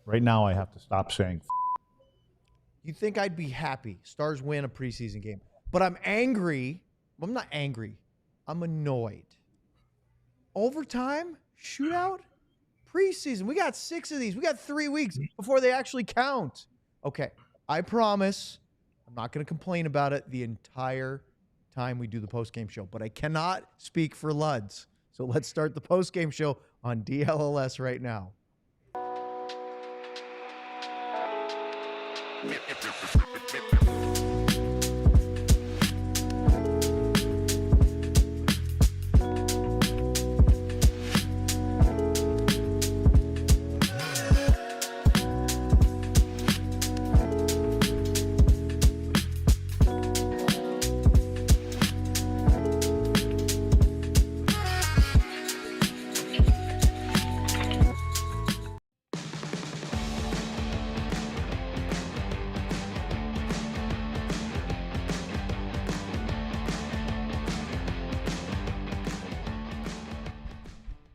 Right now, I have to stop saying. You think I'd be happy Stars win a preseason game, but I'm angry. Well, I'm not angry. I'm annoyed. Overtime, shootout, preseason. We got 6 of these. We got 3 weeks before they actually count. Okay, I promise I'm not going to complain about it the entire time we do the postgame show, but I cannot speak for Luds. So let's start the postgame show on DLLS right now.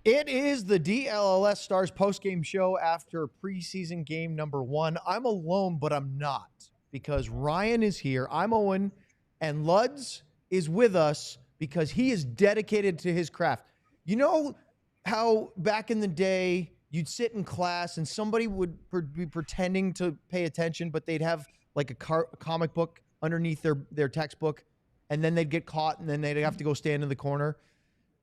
It is the DLLS Stars postgame show after preseason game number 1. I'm alone, but I'm not, because Ryan is here. I'm Owen, and Luds is with us because he is dedicated to his craft. You know how back in the day you'd sit in class and somebody would be pretending to pay attention, but they'd have like a comic book underneath their textbook, and then they'd get caught, and then they'd have to go stand in the corner?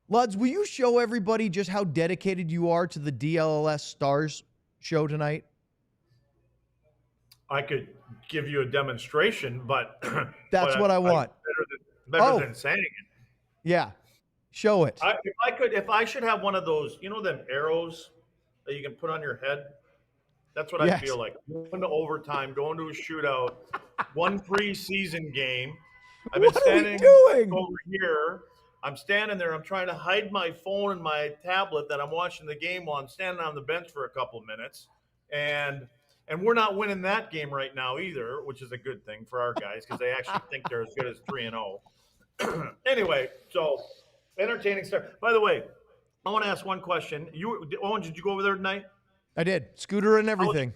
Luds, will you show everybody just how dedicated you are to the DLLS Stars show tonight? I could give you a demonstration, but that's what I want. Better than saying it. Yeah, show it. If I should have one of those, you know, them arrows that you can put on your head. That's what I feel like. Going to overtime, going to a shootout, one preseason game. I've been standing over here. I'm standing there. I'm trying to hide my phone and my tablet that I'm watching the game while I'm standing on the bench for a couple of minutes. And we're not winning that game right now either, which is a good thing for our guys because they actually think they're as good as 3-0. Anyway, so entertaining stuff. By the way, I want to ask one question. Owen, did you go over there tonight? I did. Scooter and everything.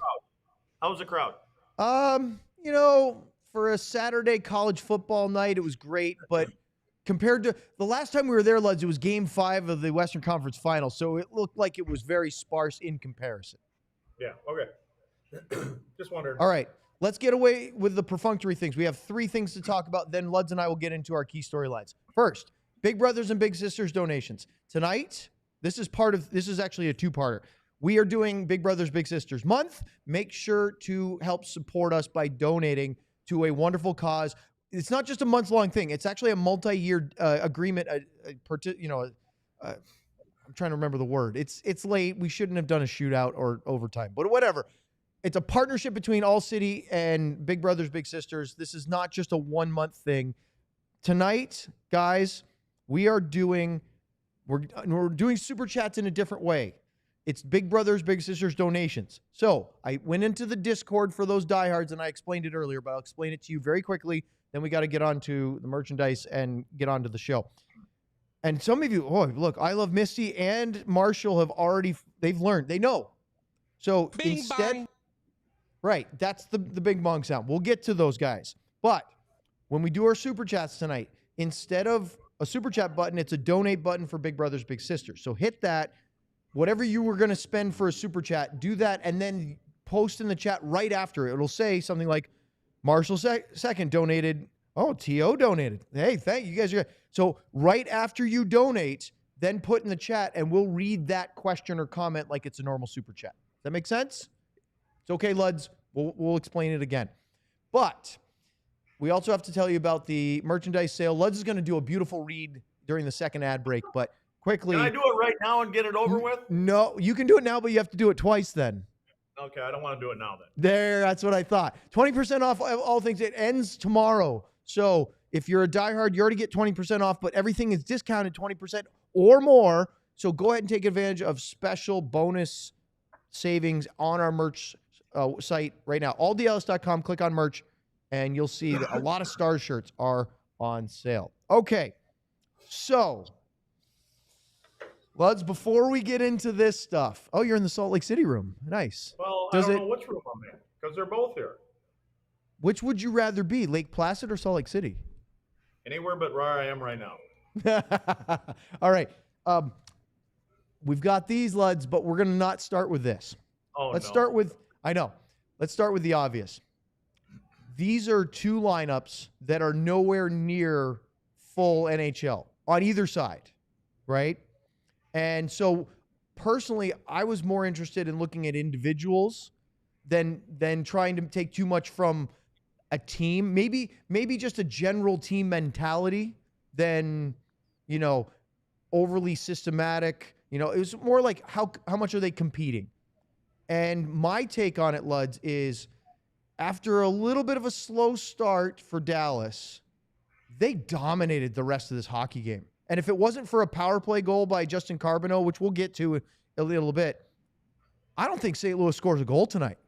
How was the crowd? You know, for a Saturday college football night, it was great, but compared to the last time we were there, Luds, it was Game 5 of the Western Conference Final, so it looked like it was very sparse in comparison. Yeah, okay. Just wondered. All right, let's get away with the perfunctory things. We have 3 things to talk about, then Luds and I will get into our key storylines. First, Big Brothers and Big Sisters donations. Tonight, this is actually a 2-parter. We are doing Big Brothers, Big Sisters month. Make sure to help support us by donating to a wonderful cause. It's not just a month-long thing. It's actually a multi-year agreement. I'm trying to remember the word. It's late. We shouldn't have done a shootout or overtime, but whatever. It's a partnership between ALLCITY and Big Brothers Big Sisters. This is not just a 1-month thing. Tonight, guys, we're doing super chats in a different way. It's Big Brothers Big Sisters donations. So I went into the Discord for those diehards, and I explained it earlier, but I'll explain it to you very quickly. Then we got to get on to the merchandise and get on to the show. And some of you, look, I Love Misty and Marshall have already, they've learned, they know. So Bing instead, bong. Right, that's the bing bong sound. We'll get to those guys. But when we do our super chats tonight, instead of a super chat button, it's a donate button for Big Brothers Big Sisters. So hit that. Whatever you were going to spend for a super chat, do that, and then post in the chat right after it. It'll say something like, Marshall second donated. Oh, T.O. donated. Hey, thank you guys. So right after you donate, then put in the chat, and we'll read that question or comment like it's a normal super chat. Does that make sense? It's okay, Luds. We'll explain it again. But we also have to tell you about the merchandise sale. Luds is going to do a beautiful read during the second ad break, but quickly. Can I do it right now and get it over with? No, you can do it now, but you have to do it twice then. Okay, I don't want to do it now then. That's what I thought. 20% off all things. It ends tomorrow. So if you're a diehard, you already get 20% off, but everything is discounted 20% or more. So go ahead and take advantage of special bonus savings on our merch site right now. AllDLs.com, click on merch, and you'll see that a lot of Stars shirts are on sale. Okay, so Luds, before we get into this stuff, oh, you're in the Salt Lake City room. Nice. Well, I don't know which room I'm in because they're both here. Which would you rather be, Lake Placid or Salt Lake City? Anywhere but where I am right now. All right. We've got these, Luds, but we're going to not start with this. Let's start with the obvious. These are two lineups that are nowhere near full NHL on either side, right? And so personally, I was more interested in looking at individuals than trying to take too much from a team. Maybe just a general team mentality than, overly systematic. It was more like how much are they competing? And my take on it, Luds, is after a little bit of a slow start for Dallas, they dominated the rest of this hockey game. And if it wasn't for a power play goal by Justin Carbonneau, which we'll get to a little bit, I don't think St. Louis scores a goal tonight.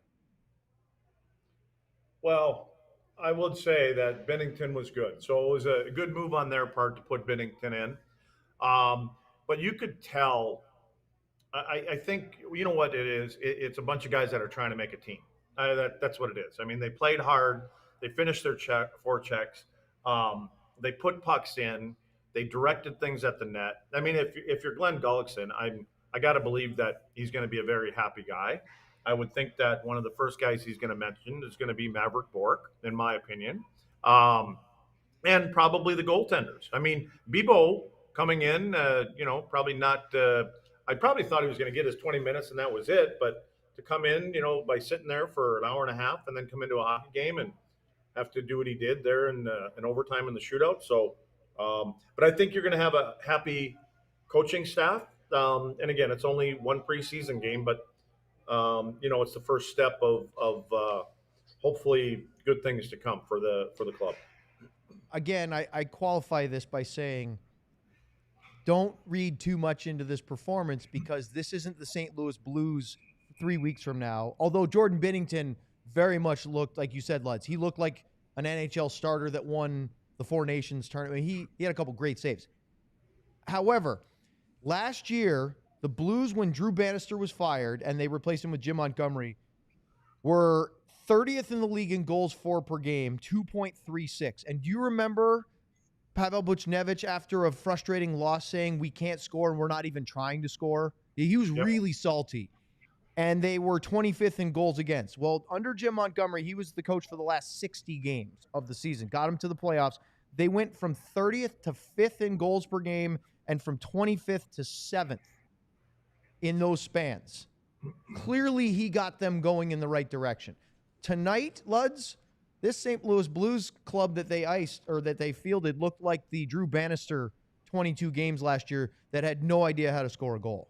Well, I would say that Binnington was good. So it was a good move on their part to put Binnington in. But you could tell, I think, you know what it is? It's a bunch of guys that are trying to make a team. That's what it is. I mean, they played hard. They finished their forechecks. They put pucks in. They directed things at the net. I mean, if you're Glenn Gullickson, I got to believe that he's going to be a very happy guy. I would think that one of the first guys he's going to mention is going to be Mavrik Bourque, in my opinion, and probably the goaltenders. I mean, Bibeau coming in, probably not. I probably thought he was going to get his 20 minutes and that was it. But to come in, by sitting there for an hour and a half and then come into a hockey game and have to do what he did there in overtime in the shootout. So, but I think you're going to have a happy coaching staff. And again, it's only one preseason game, but it's the first step of hopefully good things to come for the club. Again, I qualify this by saying, don't read too much into this performance because this isn't the St. Louis Blues 3 weeks from now. Although Jordan Binnington very much looked, like you said, Luds, he looked like an NHL starter that won the Four Nations tournament. He had a couple great saves. However, last year, the Blues, when Drew Bannister was fired and they replaced him with Jim Montgomery, were 30th in the league in goals for per game, 2.36. And do you remember Pavel Buchnevich, after a frustrating loss, saying we can't score and we're not even trying to score? He was really salty. And they were 25th in goals against. Well, under Jim Montgomery, he was the coach for the last 60 games of the season, got him to the playoffs. They went from 30th to 5th in goals per game and from 25th to 7th in those spans. Clearly, he got them going in the right direction. Tonight, Luds, this St. Louis Blues club that they iced or that they fielded looked like the Drew Bannister 22 games last year that had no idea how to score a goal.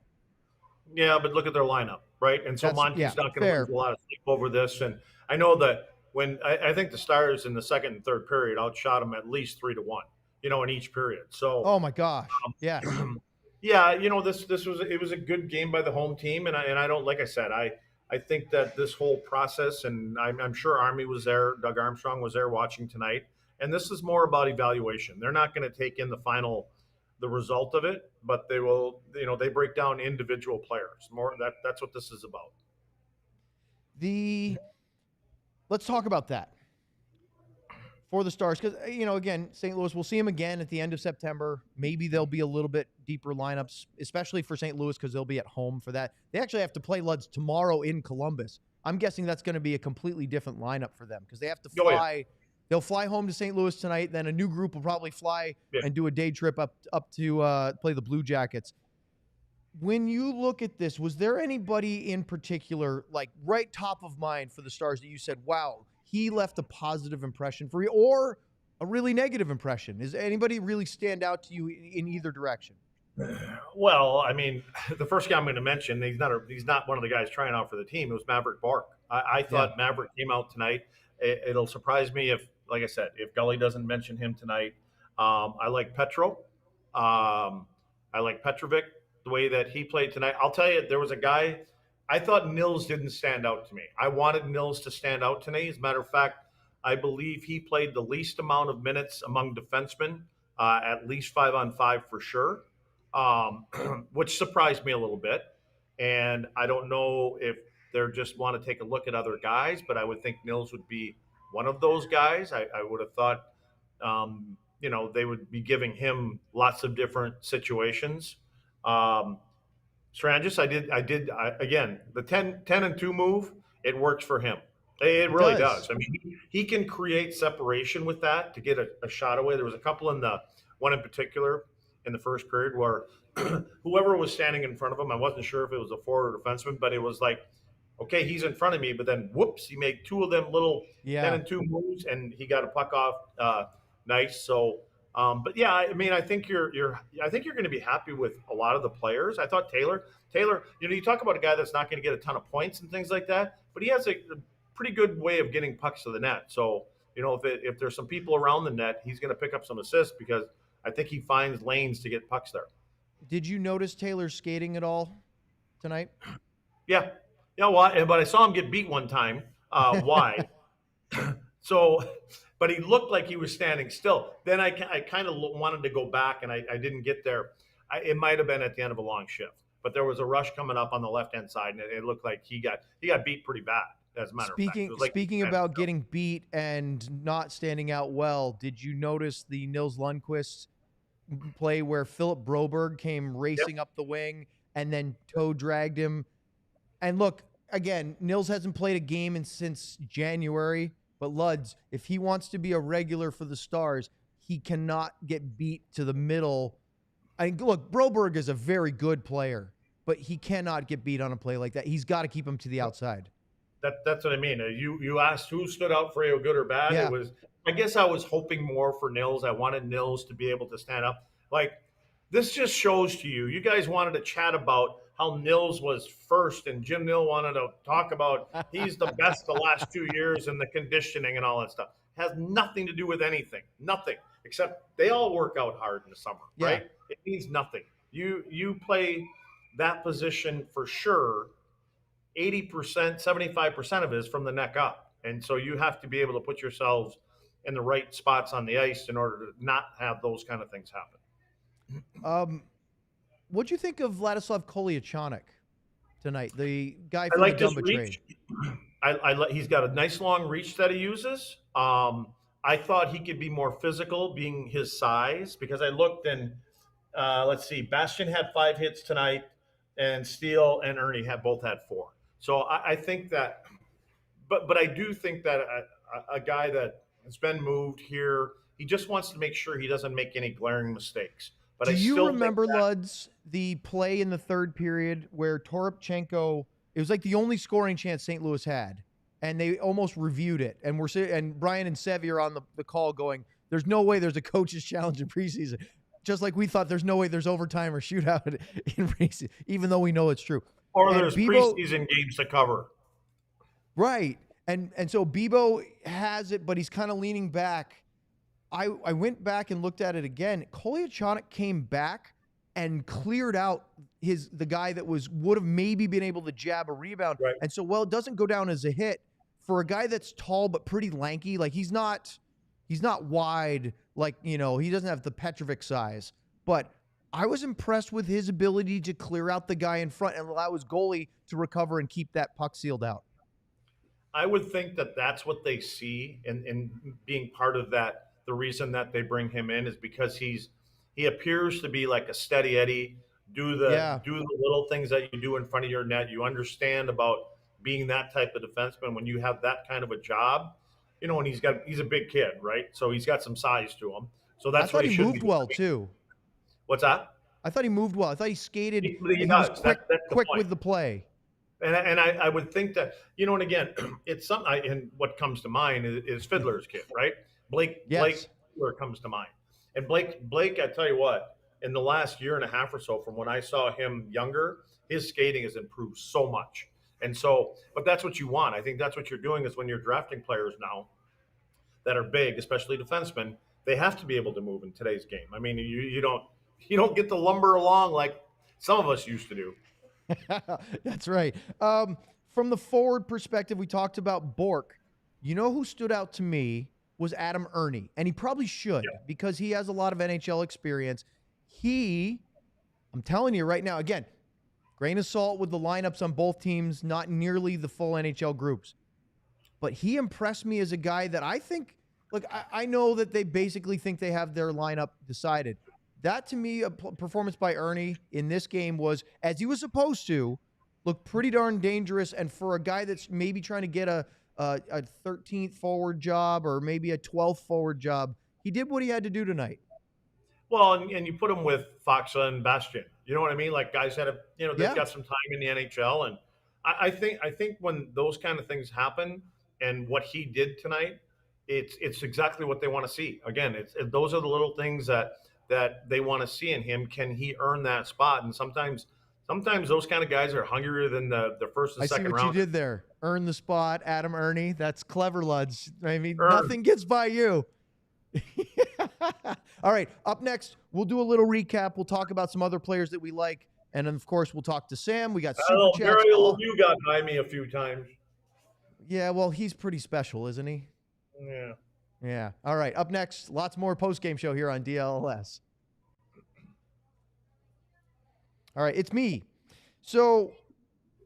Yeah, but look at their lineup, right? And so Monty's not going to lose a lot of sleep over this. And I know that when I think the Stars in the second and third period outshot them at least 3-1, in each period. So, oh my gosh, yeah, yeah, this was a good game by the home team, and I don't, like I said, I think that this whole process, and I'm sure Army was there, Doug Armstrong was there watching tonight, and this is more about evaluation. They're not going to take in the result of it, but they will, they break down individual players. That's what this is about. Let's talk about that for the Stars, because, again, St. Louis, we'll see them again at the end of September. Maybe there'll be a little bit deeper lineups, especially for St. Louis, because they'll be at home for that. They actually have to play Luds tomorrow in Columbus. I'm guessing that's going to be a completely different lineup for them because they have to fly. Oh, yeah. They'll fly home to St. Louis tonight. Then a new group will probably fly and do a day trip up to play the Blue Jackets. When you look at this, was there anybody in particular, like right top of mind for the Stars that you said, wow, he left a positive impression for you, or a really negative impression? Does anybody really stand out to you in either direction? Well, I mean, the first guy I'm going to mention, he's not one of the guys trying out for the team. It was Mavrik Bourque. I thought Mavrik came out tonight. It'll surprise me if, like I said, if Gully doesn't mention him tonight. I like Petro. I like Petrovic, the way that he played tonight. I'll tell you, there was a guy, I thought Nils didn't stand out to me. I wanted Nils to stand out tonight. As a matter of fact, I believe he played the least amount of minutes among defensemen, at least 5-on-5 for sure, which surprised me a little bit. And I don't know if They're just want to take a look at other guys, but I would think Nils would be one of those guys. I would have thought, they would be giving him lots of different situations. Strangis, again, the 10-2 move, it works for him. It really does. I mean, he can create separation with that to get a shot away. There was a couple one in particular in the first period where whoever was standing in front of him, I wasn't sure if it was a forward or defenseman, but it was like, okay, he's in front of me, but then whoops, he made two of them little 10-2 moves, and he got a puck off nice. So, but yeah, I mean, I think you're going to be happy with a lot of the players. I thought Taylor, you talk about a guy that's not going to get a ton of points and things like that, but he has a pretty good way of getting pucks to the net. So, if there's some people around the net, he's going to pick up some assists because I think he finds lanes to get pucks there. Did you notice Taylor skating at all tonight? Yeah. Yeah, well, but I saw him get beat one time. Why? So, but he looked like he was standing still. Then I kind of wanted to go back, and I didn't get there. It might have been at the end of a long shift, but there was a rush coming up on the left-hand side, and it looked like he got beat pretty bad, as a matter of fact. Speaking about getting beat and not standing out well, did you notice the Nils Lundqvist play where Philip Broberg came racing up the wing and then toe dragged him? And look, again, Nils hasn't played a game since January, but Luds, if he wants to be a regular for the Stars, he cannot get beat to the middle. I mean, look, Broberg is a very good player, but he cannot get beat on a play like that. He's got to keep him to the outside. That's what I mean. You asked who stood out for you, good or bad. Yeah. I guess I was hoping more for Nils. I wanted Nils to be able to stand up. Like, this just shows to you guys wanted to chat about how Nils was first, and Jim Nill wanted to talk about he's the best the last 2 years and the conditioning and all that stuff. It has nothing to do with anything. Nothing. Except they all work out hard in the summer, right? It means nothing. You play that position for sure. 80%, 75% of it is from the neck up. And so you have to be able to put yourselves in the right spots on the ice in order to not have those kind of things happen. What'd you think of Vladislav Kolyachonok tonight? The guy from the Dumba trade. He's got a nice long reach that he uses. I thought he could be more physical, being his size, because I looked and let's see, Bastian had 5 hits tonight, and Steele and Ernie both had 4. So I think that, but I do think that a guy that has been moved here, he just wants to make sure he doesn't make any glaring mistakes. But do you remember, Luds, the play in the third period where Toropchenko, it was like the only scoring chance St. Louis had, and they almost reviewed it. And Brian and Sevy are on the call going, there's no way there's a coach's challenge in preseason. Just like we thought there's no way there's overtime or shootout in preseason, even though we know it's true. Or there's preseason games to cover. Right. And so Bibeau has it, but he's kind of leaning back. I went back and looked at it again. Kolyachonok came back and cleared out the guy that would have maybe been able to jab a rebound. Right. And so, it doesn't go down as a hit for a guy that's tall but pretty lanky. Like he's not wide, like, he doesn't have the Petrovic size. But I was impressed with his ability to clear out the guy in front and allow his goalie to recover and keep that puck sealed out. I would think that that's what they see in being part of that. The reason that they bring him in is because he appears to be like a steady Eddie, do the little things that you do in front of your net. You understand about being that type of defenseman when you have that kind of a job, and he's a big kid, right? So he's got some size to him. So that's what he moved well too. What's that? I thought he moved well. I thought he skated. He was quick with the play. And I would think that, and again, it's something. And what comes to mind is Fiddler's kid, right? Blake Fiddler comes to mind. And Blake, I tell you what, in the last year and a half or so, from when I saw him younger, his skating has improved so much. And so, but that's what you want. I think that's what you're doing is when you're drafting players now that are big, especially defensemen, they have to be able to move in today's game. I mean, you don't get to lumber along like some of us used to do. That's right. From the forward perspective, we talked about Bourque. You know who stood out to me was Adam Ernie, and he probably should because he has a lot of NHL experience. I'm telling you right now, again, Grain of salt with the lineups on both teams, not nearly the full NHL groups. But he impressed me as a guy that I think, look, I know that they basically think they have their lineup decided. That, to me, a performance by Ernie in this game was, as he was supposed to, look pretty darn dangerous. And for a guy that's maybe trying to get a 13th forward job or maybe a 12th forward job, he did what he had to do tonight. Well, and you put him with Foxa and Bastian. You know what I mean? Like guys that have, they've got some time in the NHL, and I think when those kind of things happen, and what he did tonight, it's exactly what they want to see. Again, those are the little things that they want to see in him. Can he earn that spot? And sometimes those kind of guys are hungrier than the first and second round. I see what you did there. Earn the spot, Adam Ernie. That's clever, Luds. I mean, nothing gets by you. All right, up next, we'll do a little recap. We'll talk about some other players that we like. And then, of course, we'll talk to Sam. We got super chats. You got by me a few times. Yeah, well, he's pretty special, isn't he? Yeah. Yeah. All right, up next, lots more post-game show here on DLS. All right, it's me. So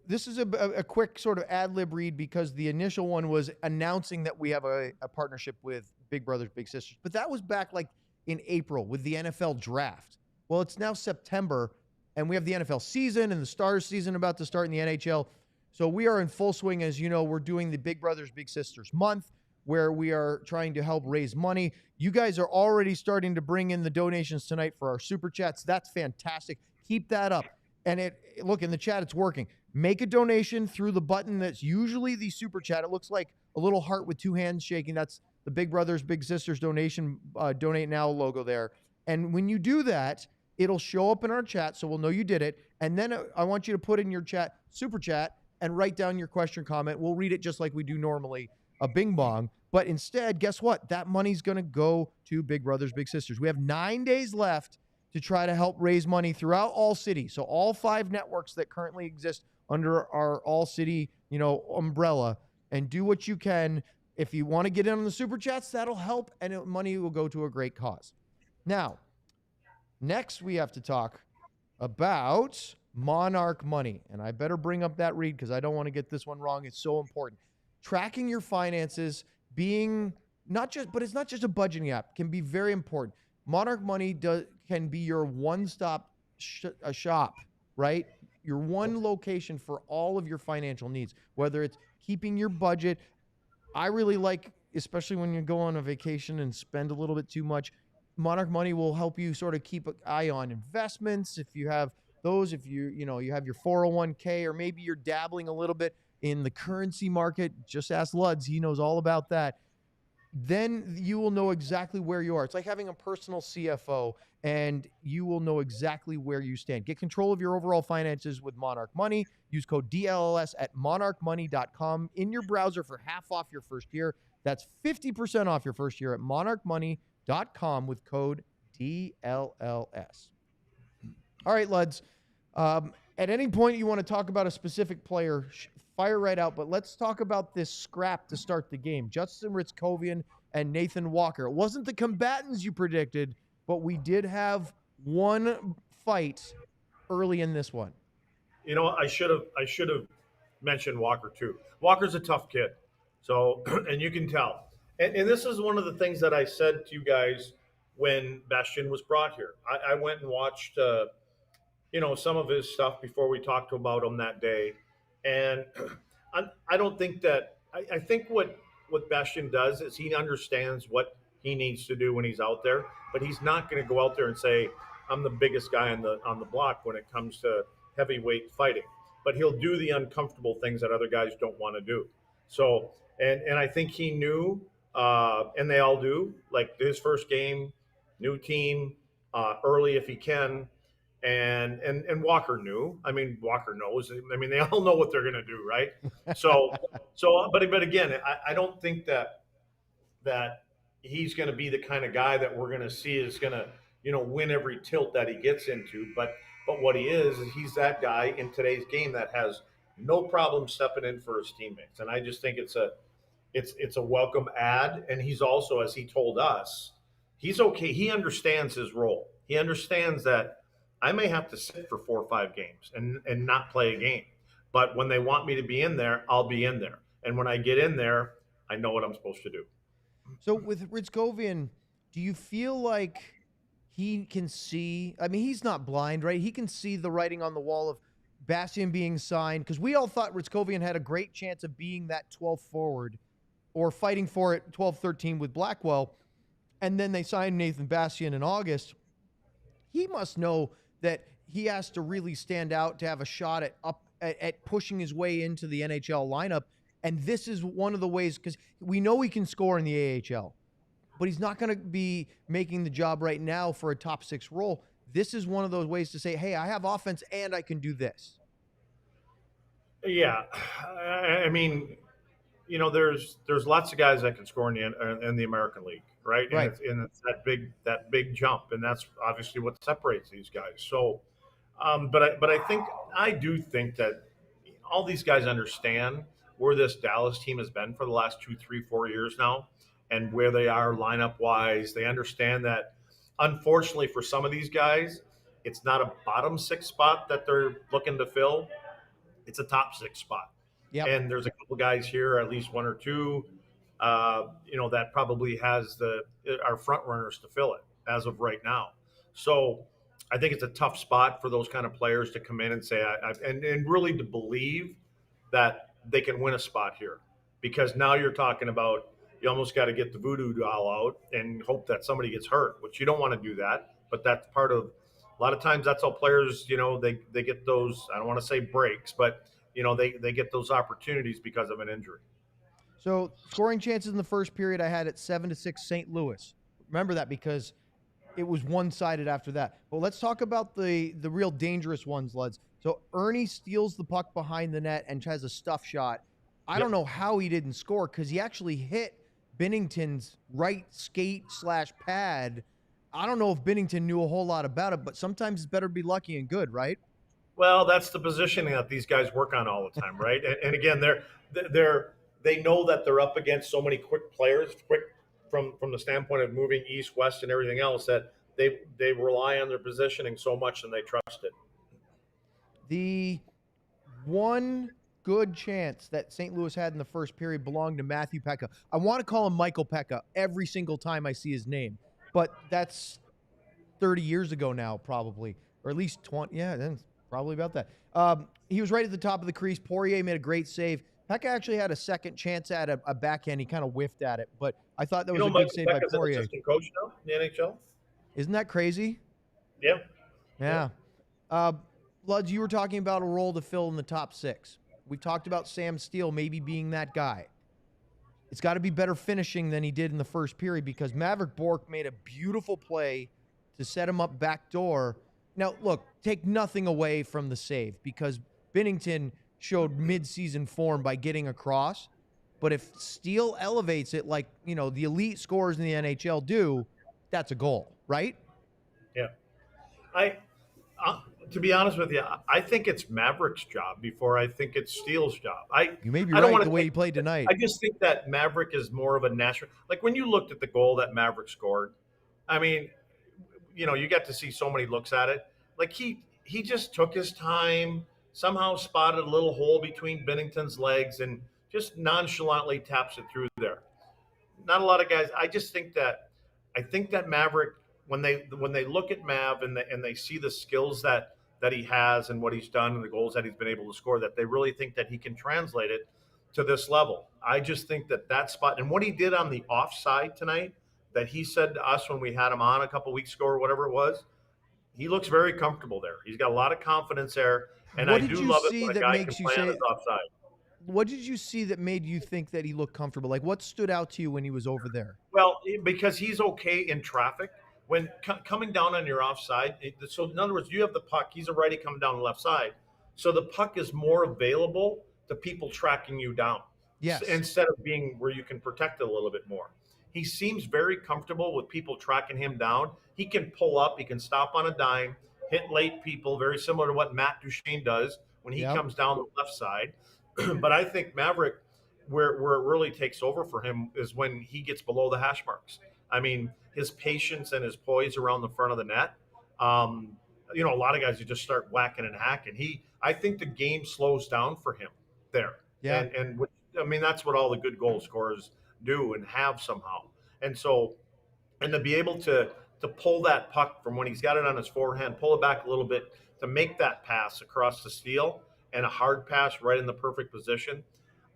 this is a quick sort of ad-lib read because the initial one was announcing that we have a partnership with Big Brothers Big Sisters. But that was back like in April with the NFL draft. Well, it's now September, and we have the NFL season and the Stars season about to start in the NHL. So we are in full swing. As you know, we're doing the Big Brothers Big Sisters month where we are trying to help raise money. You guys are already starting to bring in the donations tonight for our super chats. That's fantastic. Keep that up. And look, in the chat, it's working. Make a donation through the button that's usually the super chat. It looks like a little heart with two hands shaking. That's the Big Brothers Big Sisters donation, donate now logo there. And when you do that, it'll show up in our chat, so we'll know you did it. And then I want you to put in your chat, super chat, and write down your question, comment. We'll read it just like we do normally, a bing bong. But instead, guess what? That money's going to go to Big Brothers Big Sisters. We have 9 days left to try to help raise money throughout ALLCITY. So all 5 networks that currently exist under our ALLCITY, umbrella, and do what you can. If you want to get in on the super chats, that'll help, and money will go to a great cause. Now, next we have to talk about Monarch Money, and I better bring up that read because I don't want to get this one wrong. It's so important. Tracking your finances, being but it's not just a budgeting app, can be very important. Monarch Money can be your one-stop shop, right? Your one location for all of your financial needs, whether it's keeping your budget. I really like, especially when you go on a vacation and spend a little bit too much, Monarch Money will help you sort of keep an eye on investments. If you have those, if you have your 401k, or maybe you're dabbling a little bit in the currency market, just ask Luds. He knows all about that. Then you will know exactly where you are. It's like having a personal CFO, and you will know exactly where you stand. Get control of your overall finances with Monarch Money. Use code DLLS at monarchmoney.com in your browser for half off your first year. That's 50% off your first year at monarchmoney.com with code DLLS. All right, Luds. At any point you want to talk about a specific player, fire right out, but let's talk about this scrap to start the game. Justin Ritskovian and Nathan Walker. It wasn't the combatants you predicted, but we did have one fight early in this one. I should have mentioned Walker too. Walker's a tough kid. So, and you can tell. And this is one of the things that I said to you guys when Bastian was brought here. I went and watched some of his stuff before we talked about him that day. And I don't think that – I think what Bastian does is he understands what he needs to do when he's out there, but he's not going to go out there and say, I'm the biggest guy on the block when it comes to heavyweight fighting. But he'll do the uncomfortable things that other guys don't want to do. So and I think he knew, and they all do, like his first game, new team, early if he can. And Walker knew. I mean, Walker knows. I mean, they all know what they're going to do, right? So, but again, I don't think that he's going to be the kind of guy that we're going to see is going to, win every tilt that he gets into. But what he is he's that guy in today's game that has no problem stepping in for his teammates. And I just think it's a welcome add. And he's also, as he told us, he's okay. He understands his role. He understands that I may have to sit for 4 or 5 games and not play a game. But when they want me to be in there, I'll be in there. And when I get in there, I know what I'm supposed to do. So with Ritzkovian, do you feel like he can see? I mean, he's not blind, right? He can see the writing on the wall of Bastian being signed, because we all thought Ritzkovian had a great chance of being that 12th forward or fighting for it 12-13 with Blackwell. And then they signed Nathan Bastian in August. He must know that he has to really stand out to have a shot at pushing his way into the NHL lineup. And this is one of the ways, because we know he can score in the AHL, but he's not going to be making the job right now for a top 6 role. This is one of those ways to say, hey, I have offense and I can do this. Yeah. I mean, there's lots of guys that can score in the American League, right? Right. And it's that big jump, and that's obviously what separates these guys. So, but I do think that all these guys understand where this Dallas team has been for the last 2, 3, 4 years now, and where they are lineup wise. They understand that, unfortunately, for some of these guys, it's not a bottom 6 spot that they're looking to fill. It's a top 6 spot. Yep. And there's a couple guys here, at least 1 or 2, that probably are front runners to fill it as of right now. So I think it's a tough spot for those kind of players to come in and say, and really to believe that they can win a spot here, because now you're talking about, you almost got to get the voodoo doll out and hope that somebody gets hurt, which you don't want to do that. But that's part of, a lot of times that's how players, they get those, I don't want to say breaks, but they get those opportunities because of an injury. So scoring chances in the first period, I had it 7-6 St. Louis. Remember that, because it was one-sided after that. But let's talk about the real dangerous ones, Luds. So Ernie steals the puck behind the net and has a stuff shot. I don't know how he didn't score, because he actually hit Binnington's right skate/pad. I don't know if Binnington knew a whole lot about it, but sometimes it's better to be lucky and good, right? Well, that's the positioning that these guys work on all the time, right? And again, they know that they're up against so many quick players, quick from the standpoint of moving east, west, and everything else, that they rely on their positioning so much and they trust it. The one good chance that St. Louis had in the first period belonged to Matthew Pekka. I want to call him Michael Pekka every single time I see his name, but that's 30 years ago now, probably, or at least 20. Yeah, then probably about that. He was right at the top of the crease. Poirier made a great save. Pekka actually had a second chance at a backhand. He kind of whiffed at it, but I thought that was a good save by Poirier. An assistant coach now in the NHL. Isn't that crazy? Yeah. Yeah. Luds, you were talking about a role to fill in the top 6. We've talked about Sam Steele maybe being that guy. It's got to be better finishing than he did in the first period, because Mavrik Bourque made a beautiful play to set him up backdoor. Now, look, take nothing away from the save, because Binnington showed mid-season form by getting across. But if Steele elevates it like, the elite scorers in the NHL do, that's a goal, right? Yeah. To be honest with you, I think it's Mavrik's job before I think it's Steele's job. You may be right the way he played tonight. I just think that Mavrik is more of a natural. Like when you looked at the goal that Mavrik scored, I mean, you got to see so many looks at it. Like he just took his time, somehow spotted a little hole between Binnington's legs and just nonchalantly taps it through there. Not a lot of guys. I think that Mavrik, when they look at Mav and they see the skills that he has and what he's done and the goals that he's been able to score, that they really think that he can translate it to this level. I just think that spot and what he did on the offside tonight, that he said to us when we had him on a couple weeks ago or whatever it was, he looks very comfortable there. He's got a lot of confidence there, and I do love it when a guy can play on his offside. What did you see that made you think that he looked comfortable? Like, what stood out to you when he was over there? Well, because he's okay in traffic. When coming down on your offside, so in other words, you have the puck. He's a righty coming down the left side. So the puck is more available to people tracking you down. Yes. Instead of being where you can protect it a little bit more. He seems very comfortable with people tracking him down. He can pull up. He can stop on a dime, hit late people, very similar to what Matt Duchene does when he comes down the left side. But I think Mavrik, where it really takes over for him is when he gets below the hash marks. I mean, his patience and his poise around the front of the net, you know, a lot of guys, you just start whacking and hacking. I think the game slows down for him there. Yeah. And I mean, that's what all the good goal scorers do and have somehow. And so, and to be able to pull that puck from when he's got it on his forehand, pull it back a little bit to make that pass across the steel and a hard pass right in the perfect position.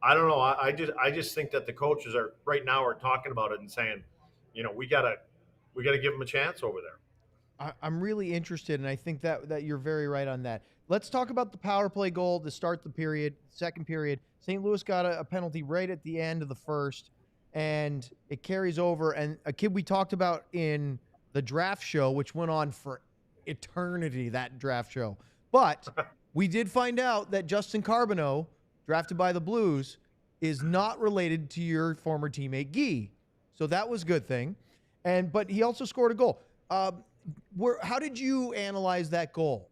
I don't know. I just think that the coaches are right now are talking about it and saying, you know, we gotta give him a chance over there. I'm really interested, and I think that you're very right on that. Let's talk about the power play goal to start the period, second period. St. Louis got a penalty right at the end of the first, and it carries over. And a kid we talked about in the draft show, which went on for eternity, that draft show. But we did find out that Justin Carbonneau, drafted by the Blues, is not related to your former teammate Guy. So that was a good thing. But he also scored a goal. How did you analyze that goal?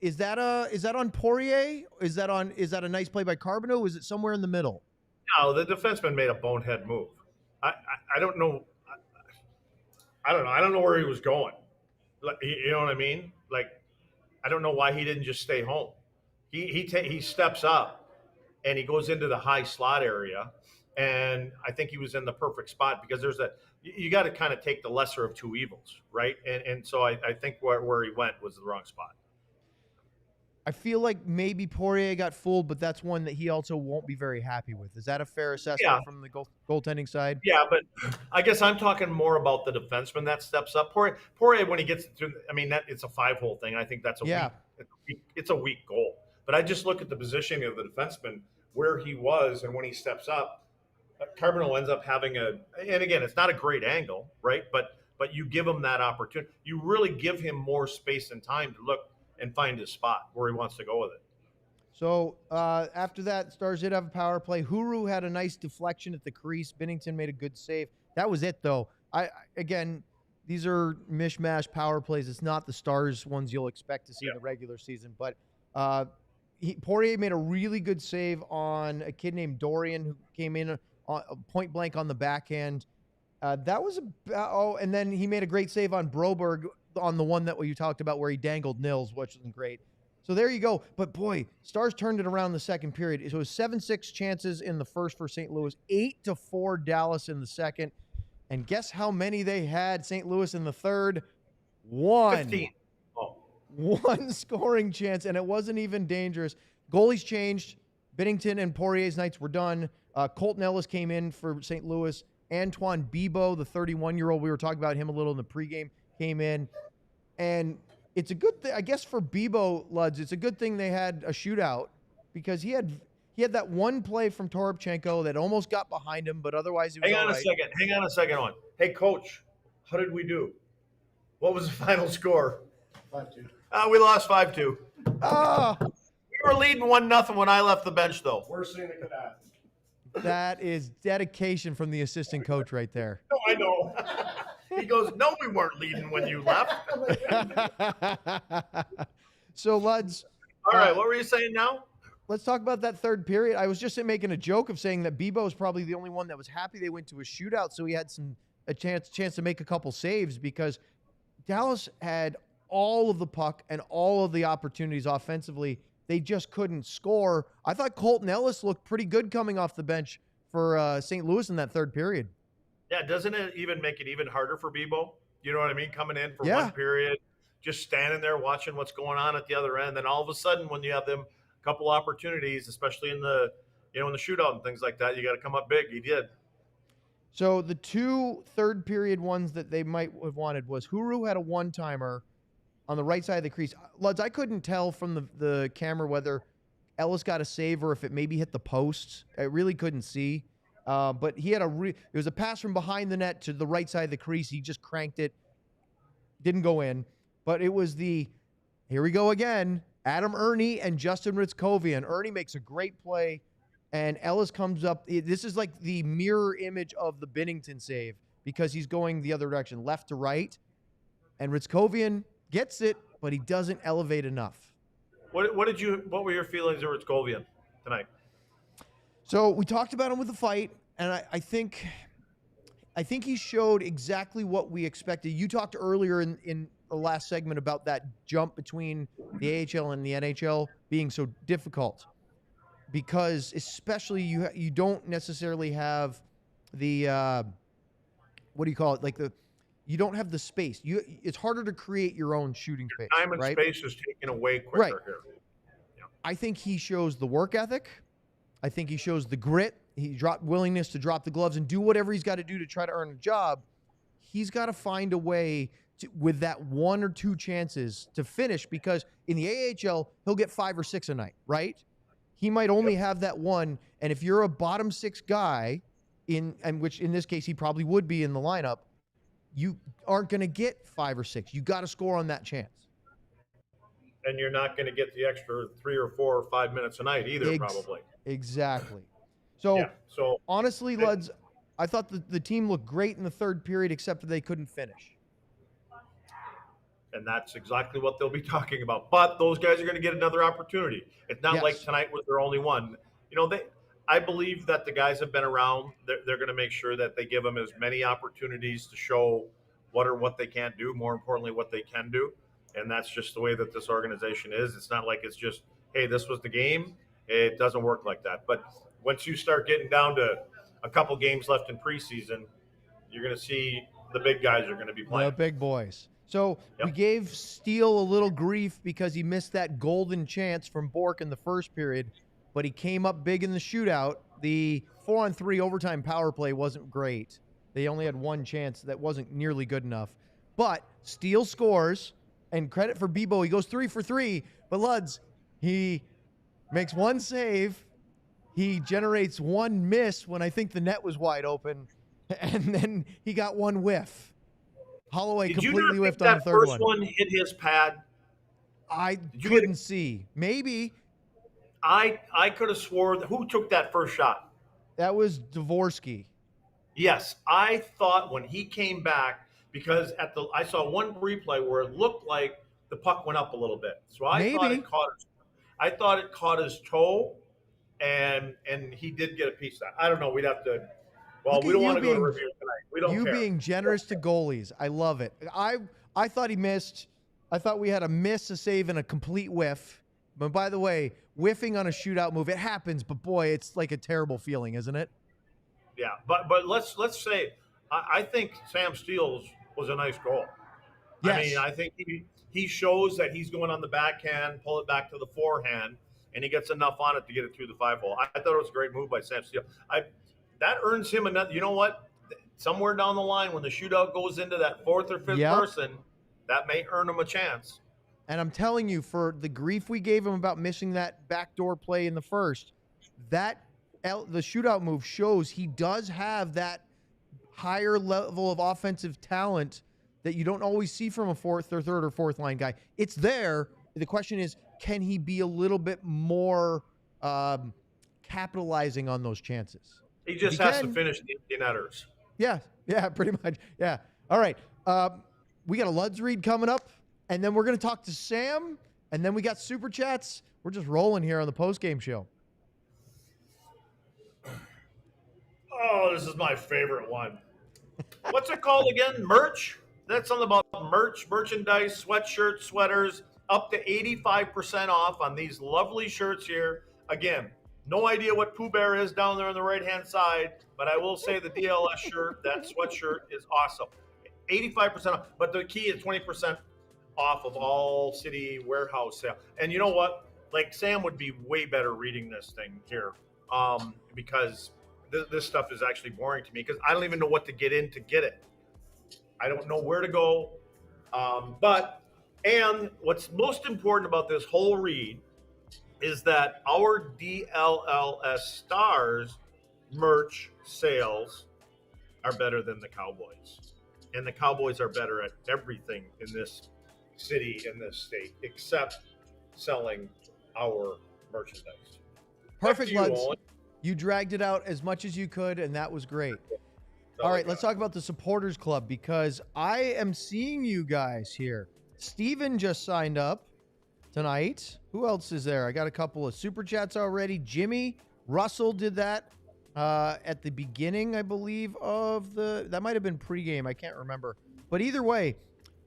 Is that on Poirier? Is that a nice play by Carbonneau? Is it somewhere in the middle? No, the defenseman made a bonehead move. I don't know. I don't know. I don't know where he was going. You know what I mean? Like, I don't know why he didn't just stay home. He steps up and he goes into the high slot area, and I think he was in the perfect spot because you got to kind of take the lesser of two evils, right? And so I think where he went was the wrong spot. I feel like maybe Poirier got fooled, but that's one that he also won't be very happy with. Is that a fair assessment from the goaltending side? Yeah, but I guess I'm talking more about the defenseman that steps up. Poirier when he gets through, I mean, it's a 5-hole thing. I think that's it's a weak goal. But I just look at the positioning of the defenseman, where he was, and when he steps up, Carbonneau ends up having and again, it's not a great angle, right? But you give him that opportunity. You really give him more space and time to look and find his spot where he wants to go with it. So after that, Stars did have a power play. Huru had a nice deflection at the crease. Binnington made a good save. That was it, though. Again, these are mishmash power plays. It's not the Stars ones you'll expect to see in the regular season. But Poirier made a really good save on a kid named Dorian who came in point blank on the backhand. And then he made a great save on Broberg on the one that you talked about where he dangled Nils, which wasn't great. So there you go. But boy, Stars turned it around the second period. It was 7-6 chances in the first for St. Louis, 8-4 Dallas in the second. And guess how many they had St. Louis in the third? 1. 15. Oh. 1 scoring chance, and it wasn't even dangerous. Goalies changed. Binnington and Poirier's nights were done. Colton Ellis came in for St. Louis. Antoine Bibeau, the 31-year-old, we were talking about him a little in the pregame, came in. And it's a good thing, I guess, for Bibeau, Luds, it's a good thing they had a shootout because he had that one play from Toropchenko that almost got behind him, but otherwise he was Hang on a second on. Hey, Coach, how did we do? What was the final score? 5-2. We lost 5-2. Oh. We were leading 1-0 when I left the bench, though. Worst thing that could happen. That is dedication from the assistant coach right there. No, I know. He goes, no, we weren't leading when you left. So, Luds. All right, what were you saying now? Let's talk about that third period. I was just making a joke of saying that Bibeau is probably the only one that was happy they went to a shootout, so he had a chance to make a couple saves because Dallas had all of the puck and all of the opportunities offensively. They just couldn't score. I thought Colton Ellis looked pretty good coming off the bench for St. Louis in that third period. Yeah, doesn't it even make it even harder for Bibeau? You know what I mean? Coming in for one period, just standing there watching what's going on at the other end. Then all of a sudden, when you have them a couple opportunities, especially in the in the shootout and things like that, you got to come up big. He did. So the two third period ones that they might have wanted was Huru had a one-timer on the right side of the crease. Luds, I couldn't tell from the camera whether Ellis got a save or if it maybe hit the posts. I really couldn't see. But he had it was a pass from behind the net to the right side of the crease. He just cranked it. Didn't go in. But it was here we go again, Adam Ernie and Justin Ritzkovian. Ernie makes a great play, and Ellis comes up. This is like the mirror image of the Binnington save because he's going the other direction, left to right. And Ritzkovian gets it, but he doesn't elevate enough. What were your feelings of Ritzkovian tonight? So we talked about him with the fight, and I think he showed exactly what we expected. You talked earlier in the last segment about that jump between the AHL and the NHL being so difficult, because especially you don't necessarily have the what do you call it? Like you don't have the space. It's harder to create your own shooting space. Time and right? space is taken away quicker Right. here. Yeah. I think he shows the work ethic. I think he shows the grit. He willingness to drop the gloves and do whatever he's got to do to try to earn a job. He's got to find a way with that 1 or 2 chances to finish, because in the AHL, he'll get 5 or 6 a night, right? He might only have that one. And if you're a bottom 6 guy, which in this case he probably would be in the lineup, you aren't going to get 5 or 6. You got to score on that chance. And you're not going to get the extra 3 or 4 or 5 minutes a night either, probably. Exactly. So honestly, Luds, I thought the team looked great in the third period, except that they couldn't finish. And that's exactly what they'll be talking about. But those guys are going to get another opportunity. It's not like tonight was their only one. I believe that the guys have been around. They're going to make sure that they give them as many opportunities to show what they can't do, more importantly, what they can do. And that's just the way that this organization is. It's not like it's just, hey, this was the game. It doesn't work like that. But once you start getting down to a couple games left in preseason, you're going to see the big guys are going to be playing. The big boys. So we gave Steele a little grief because he missed that golden chance from Bourque in the first period, but he came up big in the shootout. The 4-on-3 overtime power play wasn't great. They only had one chance that wasn't nearly good enough. But Steele scores, and credit for Bibeau. He goes 3 for 3, but Luds, he makes one save. He generates one miss when I think the net was wide open, and then he got one whiff. Holloway completely whiffed on the third one. That first one hit his pad? I couldn't see. Maybe. I could have swore. Who took that first shot? That was Dvorsky. Yes, I thought when he came back, because I saw one replay where it looked like the puck went up a little bit. So I thought it caught his toe, and he did get a piece of that. I don't know. We'd have to. Well, we don't want to go to review tonight. We don't care. You being generous to goalies. I love it. I thought he missed. I thought we had a miss, a save, and a complete whiff. But by the way, whiffing on a shootout move, it happens, but boy, it's like a terrible feeling, isn't it? Yeah, but let's say I think Sam Steele's was a nice goal. Yes. I mean, I think he shows that he's going on the backhand, pull it back to the forehand, and he gets enough on it to get it through the 5-hole. I thought it was a great move by Sam Steele. That earns him another. You know what? Somewhere down the line, when the shootout goes into that 4th or 5th person, that may earn him a chance. And I'm telling you, for the grief we gave him about missing that backdoor play in the first, the shootout move shows he does have that higher level of offensive talent that you don't always see from a 4th or 3rd or 4th line guy. It's there. The question is, can he be a little bit more capitalizing on those chances? He just has to finish the empty netters. Yeah, pretty much. Yeah. All right. We got a Luds read coming up, and then we're going to talk to Sam, and then we got Super Chats. We're just rolling here on the postgame show. Oh, this is my favorite one. What's it called again? Merch? That's something about merchandise, sweatshirts, sweaters, up to 85% off on these lovely shirts here. Again, no idea what Pooh Bear is down there on the right-hand side, but I will say the DLS shirt, that sweatshirt is awesome. 85% off, but the key is 20% off of ALLCITY warehouse sale. And you know what? Like, Sam would be way better reading this thing here because this stuff is actually boring to me because I don't even know what to get in to get it. I don't know where to go. And what's most important about this whole read is that our DLLS Stars merch sales are better than the Cowboys. And the Cowboys are better at everything in this city, in this state, except selling our merchandise. Perfect, Luds. You dragged it out as much as you could, and that was great. All right, let's talk about the Supporters Club because I am seeing you guys here. Steven just signed up tonight. Who else is there? I got a couple of Super Chats already. Jimmy Russell did that at the beginning, I believe, of that might have been pregame. I can't remember. But either way,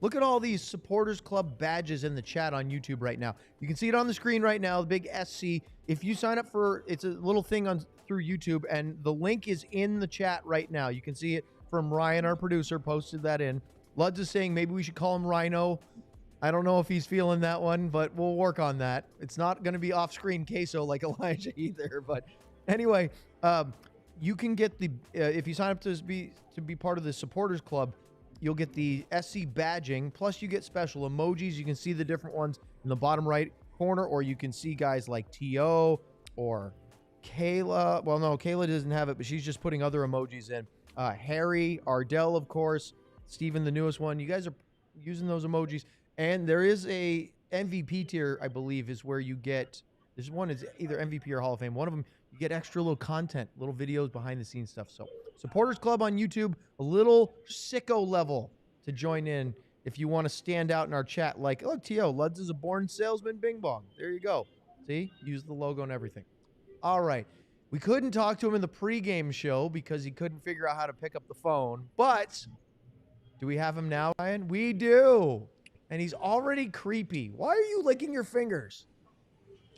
Look at all these Supporters Club badges in the chat on YouTube right now. You can see it on the screen right now, the big SC. If you sign up for, it's a little thing on through YouTube, and the link is in the chat right now. You can see it from Ryan, our producer, posted that in. Luds is saying maybe we should call him Rhino. I don't know if he's feeling that one, but we'll work on that. It's not going to be off-screen queso like Elijah either. But anyway, you can get the if you sign up to be part of the Supporters Club, you'll get the SC badging, plus you get special emojis. You can see the different ones in the bottom right corner, or you can see guys like T.O. or Kayla. Well, no, Kayla doesn't have it, but she's just putting other emojis in. Harry, Ardell, of course, Steven, the newest one. You guys are using those emojis. And there is a MVP tier, I believe, is where you get, this one is either MVP or Hall of Fame. One of them, you get extra little content, little videos, behind the scenes stuff. So Supporters Club on YouTube, a little sicko level to join in if you want to stand out in our chat. Like, oh, T.O., Luds is a born salesman, bing bong. There you go. See, use the logo and everything. All right. We couldn't talk to him in the pregame show because he couldn't figure out how to pick up the phone. But do we have him now, Ryan? We do. And he's already creepy. Why are you licking your fingers?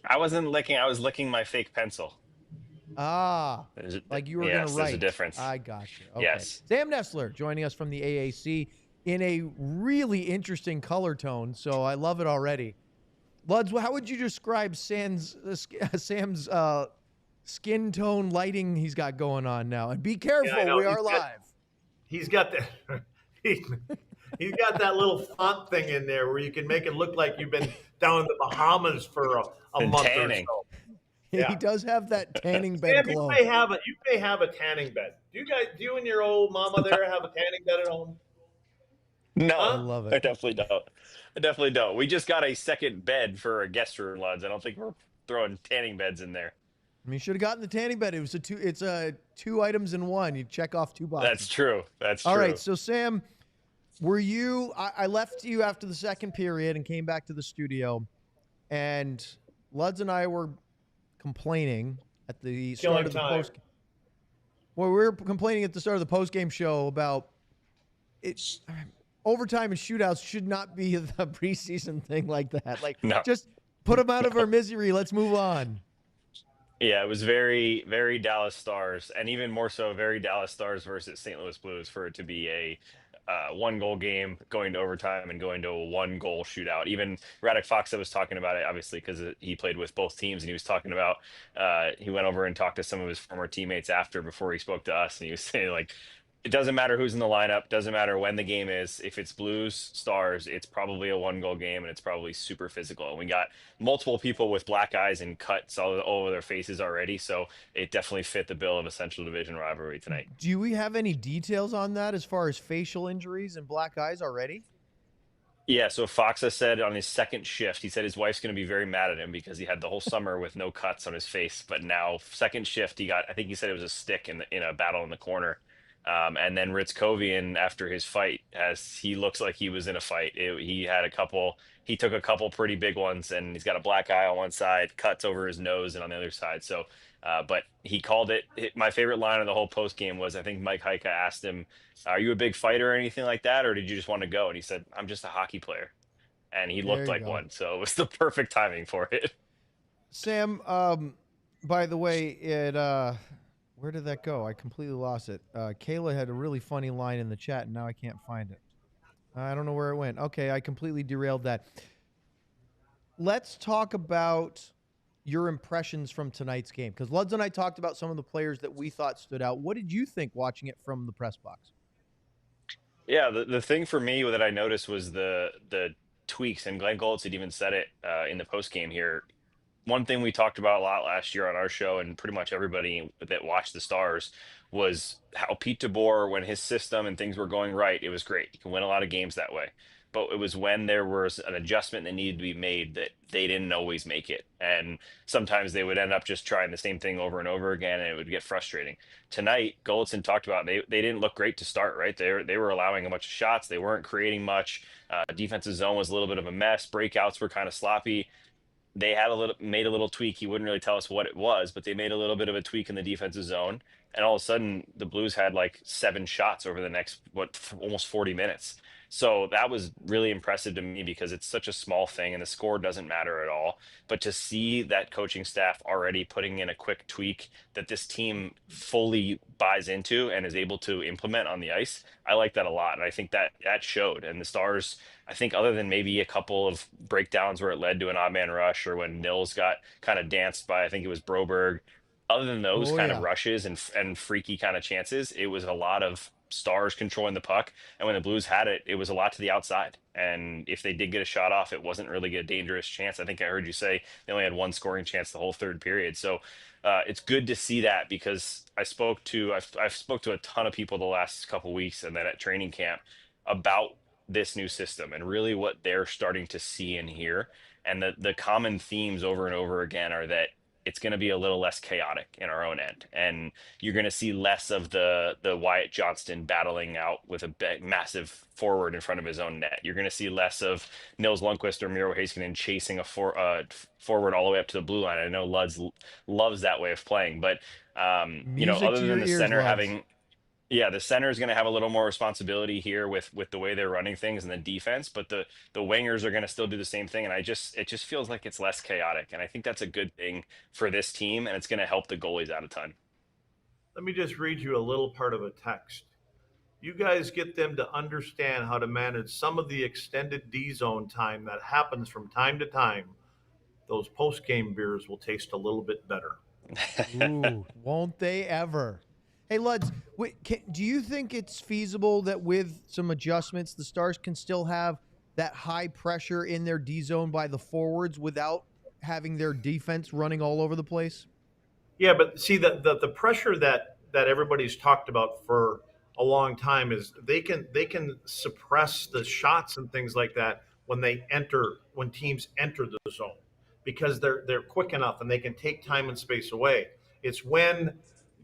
I wasn't licking. I was licking my fake pencil. Ah, like you were going to write. There's a difference. I got you. Okay. Yes. Sam Nestler joining us from the AAC in a really interesting color tone, so I love it already. Luds, how would you describe Sam's skin tone lighting he's got going on now? And be careful, we are live. He's got that. He's got that little font thing in there where you can make it look like you've been down in the Bahamas for a month tanning. Or so. Yeah. He does have that tanning bed Sam, glow. You may have a tanning bed. Do you and your old mama there have a tanning bed at home? No, I love it. I definitely don't. We just got a second bed for a guest room, Luds. I don't think we're throwing tanning beds in there. I mean, you should have gotten the tanning bed. It's two items in one. You check off two boxes. That's true. All right. So Sam, I left you after the second period and came back to the studio, and Luds and I were complaining at the start of the post. Well, we were complaining at the start of the post-game show about it. Overtime and shootouts should not be a preseason thing like that. Like, no. Just put them out of our misery. Let's move on. Yeah, it was very, very Dallas Stars, and even more so, very Dallas Stars versus St. Louis Blues for it to be a one-goal game going to overtime and going to a one-goal shootout. Even Radek Faksa was talking about it, obviously, because he played with both teams, and he was talking about he went over and talked to some of his former teammates before he spoke to us, and he was saying, like, it doesn't matter who's in the lineup, doesn't matter when the game is. If it's Blues, Stars, it's probably a one-goal game, and it's probably super physical. And we got multiple people with black eyes and cuts all over their faces already, so it definitely fit the bill of a Central Division rivalry tonight. Do we have any details on that as far as facial injuries and black eyes already? Yeah, so Faksa said on his second shift, he said his wife's going to be very mad at him because he had the whole summer with no cuts on his face. But now, second shift, I think he said it was a stick in a battle in the corner. And then Ritzkovian, after his fight, he looks like he was in a fight. He took a couple pretty big ones, and he's got a black eye on one side, cuts over his nose and on the other side. So, but he called it. My favorite line of the whole post game was, I think Mike Heika asked him, "Are you a big fighter or anything like that, or did you just want to go?" And he said, "I'm just a hockey player," and he looked like one. So it was the perfect timing for it. Sam, by the way, where did that go? I completely lost it. Kayla had a really funny line in the chat, and now I can't find it. I don't know where it went. Okay, I completely derailed that. Let's talk about your impressions from tonight's game, because Luds and I talked about some of the players that we thought stood out. What did you think watching it from the press box? Yeah, the thing for me that I noticed was the tweaks, and Glenn Goltz had even said it in the post game here. One thing we talked about a lot last year on our show, and pretty much everybody that watched the Stars, was how Pete DeBoer, when his system and things were going right, it was great. You can win a lot of games that way. But it was when there was an adjustment that needed to be made that they didn't always make it. And sometimes they would end up just trying the same thing over and over again, and it would get frustrating. Tonight, Goldson talked about they didn't look great to start, right? They were allowing a bunch of shots. They weren't creating much. Defensive zone was a little bit of a mess. Breakouts were kind of sloppy. They had made a little tweak. He wouldn't really tell us what it was, but they made a little bit of a tweak in the defensive zone. And all of a sudden, the Blues had like 7 shots over the next, almost 40 minutes. So that was really impressive to me because it's such a small thing and the score doesn't matter at all. But to see that coaching staff already putting in a quick tweak that this team fully buys into and is able to implement on the ice, I like that a lot. And I think that that showed. And the Stars, I think, other than maybe a couple of breakdowns where it led to an odd man rush or when Nils got kind of danced by, I think it was Broberg, other than those Oh kind of yeah. rushes and freaky kind of chances, it was a lot of Stars controlling the puck. And when the Blues had it, it was a lot to the outside. And if they did get a shot off, it wasn't really a dangerous chance. I think I heard you say they only had one scoring chance the whole third period. So it's good to see that because I've spoke to a ton of people the last couple weeks and then at training camp about this new system and really what they're starting to see and hear. And the common themes over and over again are that it's going to be a little less chaotic in our own end, and you're going to see less of the Wyatt Johnston battling out with a big, massive forward in front of his own net. You're going to see less of Nils Lundqvist or Miro Heiskanen chasing a forward all the way up to the blue line. I know Luds loves that way of playing, but Music to other than your the ears, center lads. having yeah, the center is going to have a little more responsibility here with the way they're running things and the defense, but the wingers are going to still do the same thing. And it just feels like it's less chaotic, and I think that's a good thing for this team, and it's going to help the goalies out a ton. Let me just read you a little part of a text. You guys get them to understand how to manage some of the extended D zone time that happens from time to time. Those post game beers will taste a little bit better. Ooh, won't they ever? Hey, Luds, do you think it's feasible that with some adjustments, the Stars can still have that high pressure in their D zone by the forwards without having their defense running all over the place? Yeah, but see the pressure that everybody's talked about for a long time is they can suppress the shots and things like that when teams enter the zone because they're quick enough and they can take time and space away. It's when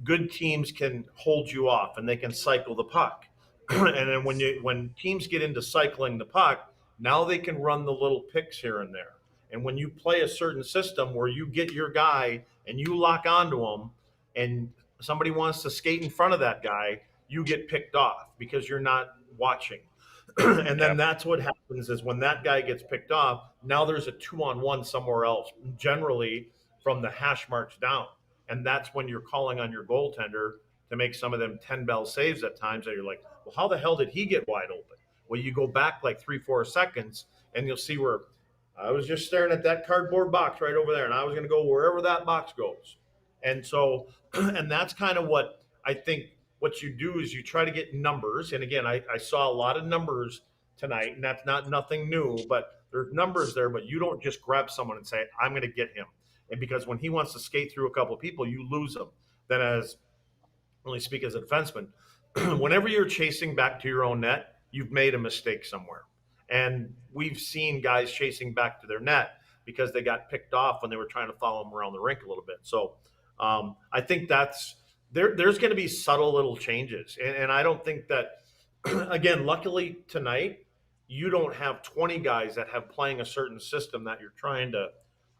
good teams can hold you off and they can cycle the puck. And then when teams get into cycling the puck, now they can run the little picks here and there. And when you play a certain system where you get your guy and you lock onto him and somebody wants to skate in front of that guy, you get picked off because you're not watching. And then Yep. that's what happens is when that guy gets picked off, now there's a 2-on-1 somewhere else, generally from the hash marks down. And that's when you're calling on your goaltender to make some of them 10 bell saves at times that you're like, well, how the hell did he get wide open? Well, you go back like 3-4 seconds and you'll see where I was just staring at that cardboard box right over there, and I was going to go wherever that box goes. And so, and that's kind of what I think what you do is you try to get numbers. And again, I saw a lot of numbers tonight, and that's not nothing new, but there's numbers there, but you don't just grab someone and say, I'm going to get him. And because when he wants to skate through a couple of people, you lose him. Then as only speak as a defenseman, whenever you're chasing back to your own net, you've made a mistake somewhere. And we've seen guys chasing back to their net because they got picked off when they were trying to follow them around the rink a little bit. So I think there's going to be subtle little changes. And I don't think that, again, luckily tonight, you don't have 20 guys that have playing a certain system that you're trying to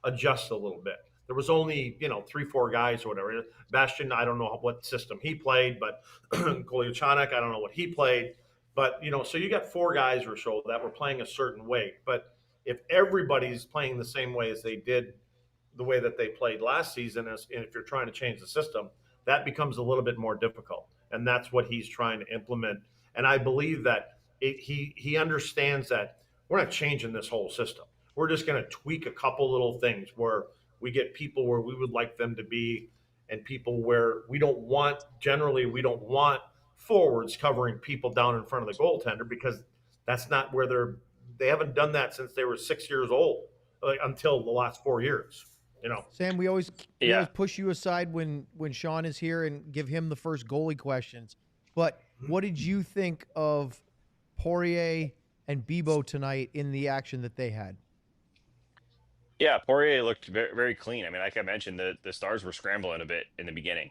adjust a little bit. There was only 3-4 guys or whatever. Bastian, I don't know what system he played, but Kolyachonok, I don't know what he played. But so you got 4 guys or so that were playing a certain way. But if everybody's playing the same way as they did, the way that they played last season, and if you're trying to change the system, that becomes a little bit more difficult. And that's what he's trying to implement. And I believe that he understands that we're not changing this whole system. We're just going to tweak a couple little things where we get people where we would like them to be, and people where we don't want. Generally, we don't want forwards covering people down in front of the goaltender because that's not where they haven't done that since they were 6 years old, until the last 4 years. Sam, we always Yeah. push you aside when Sean is here and give him the first goalie questions. But what did you think of Poirier and Bibeau tonight in the action that they had? Yeah, Poirier looked very, very clean. I mean, like I mentioned, the Stars were scrambling a bit in the beginning.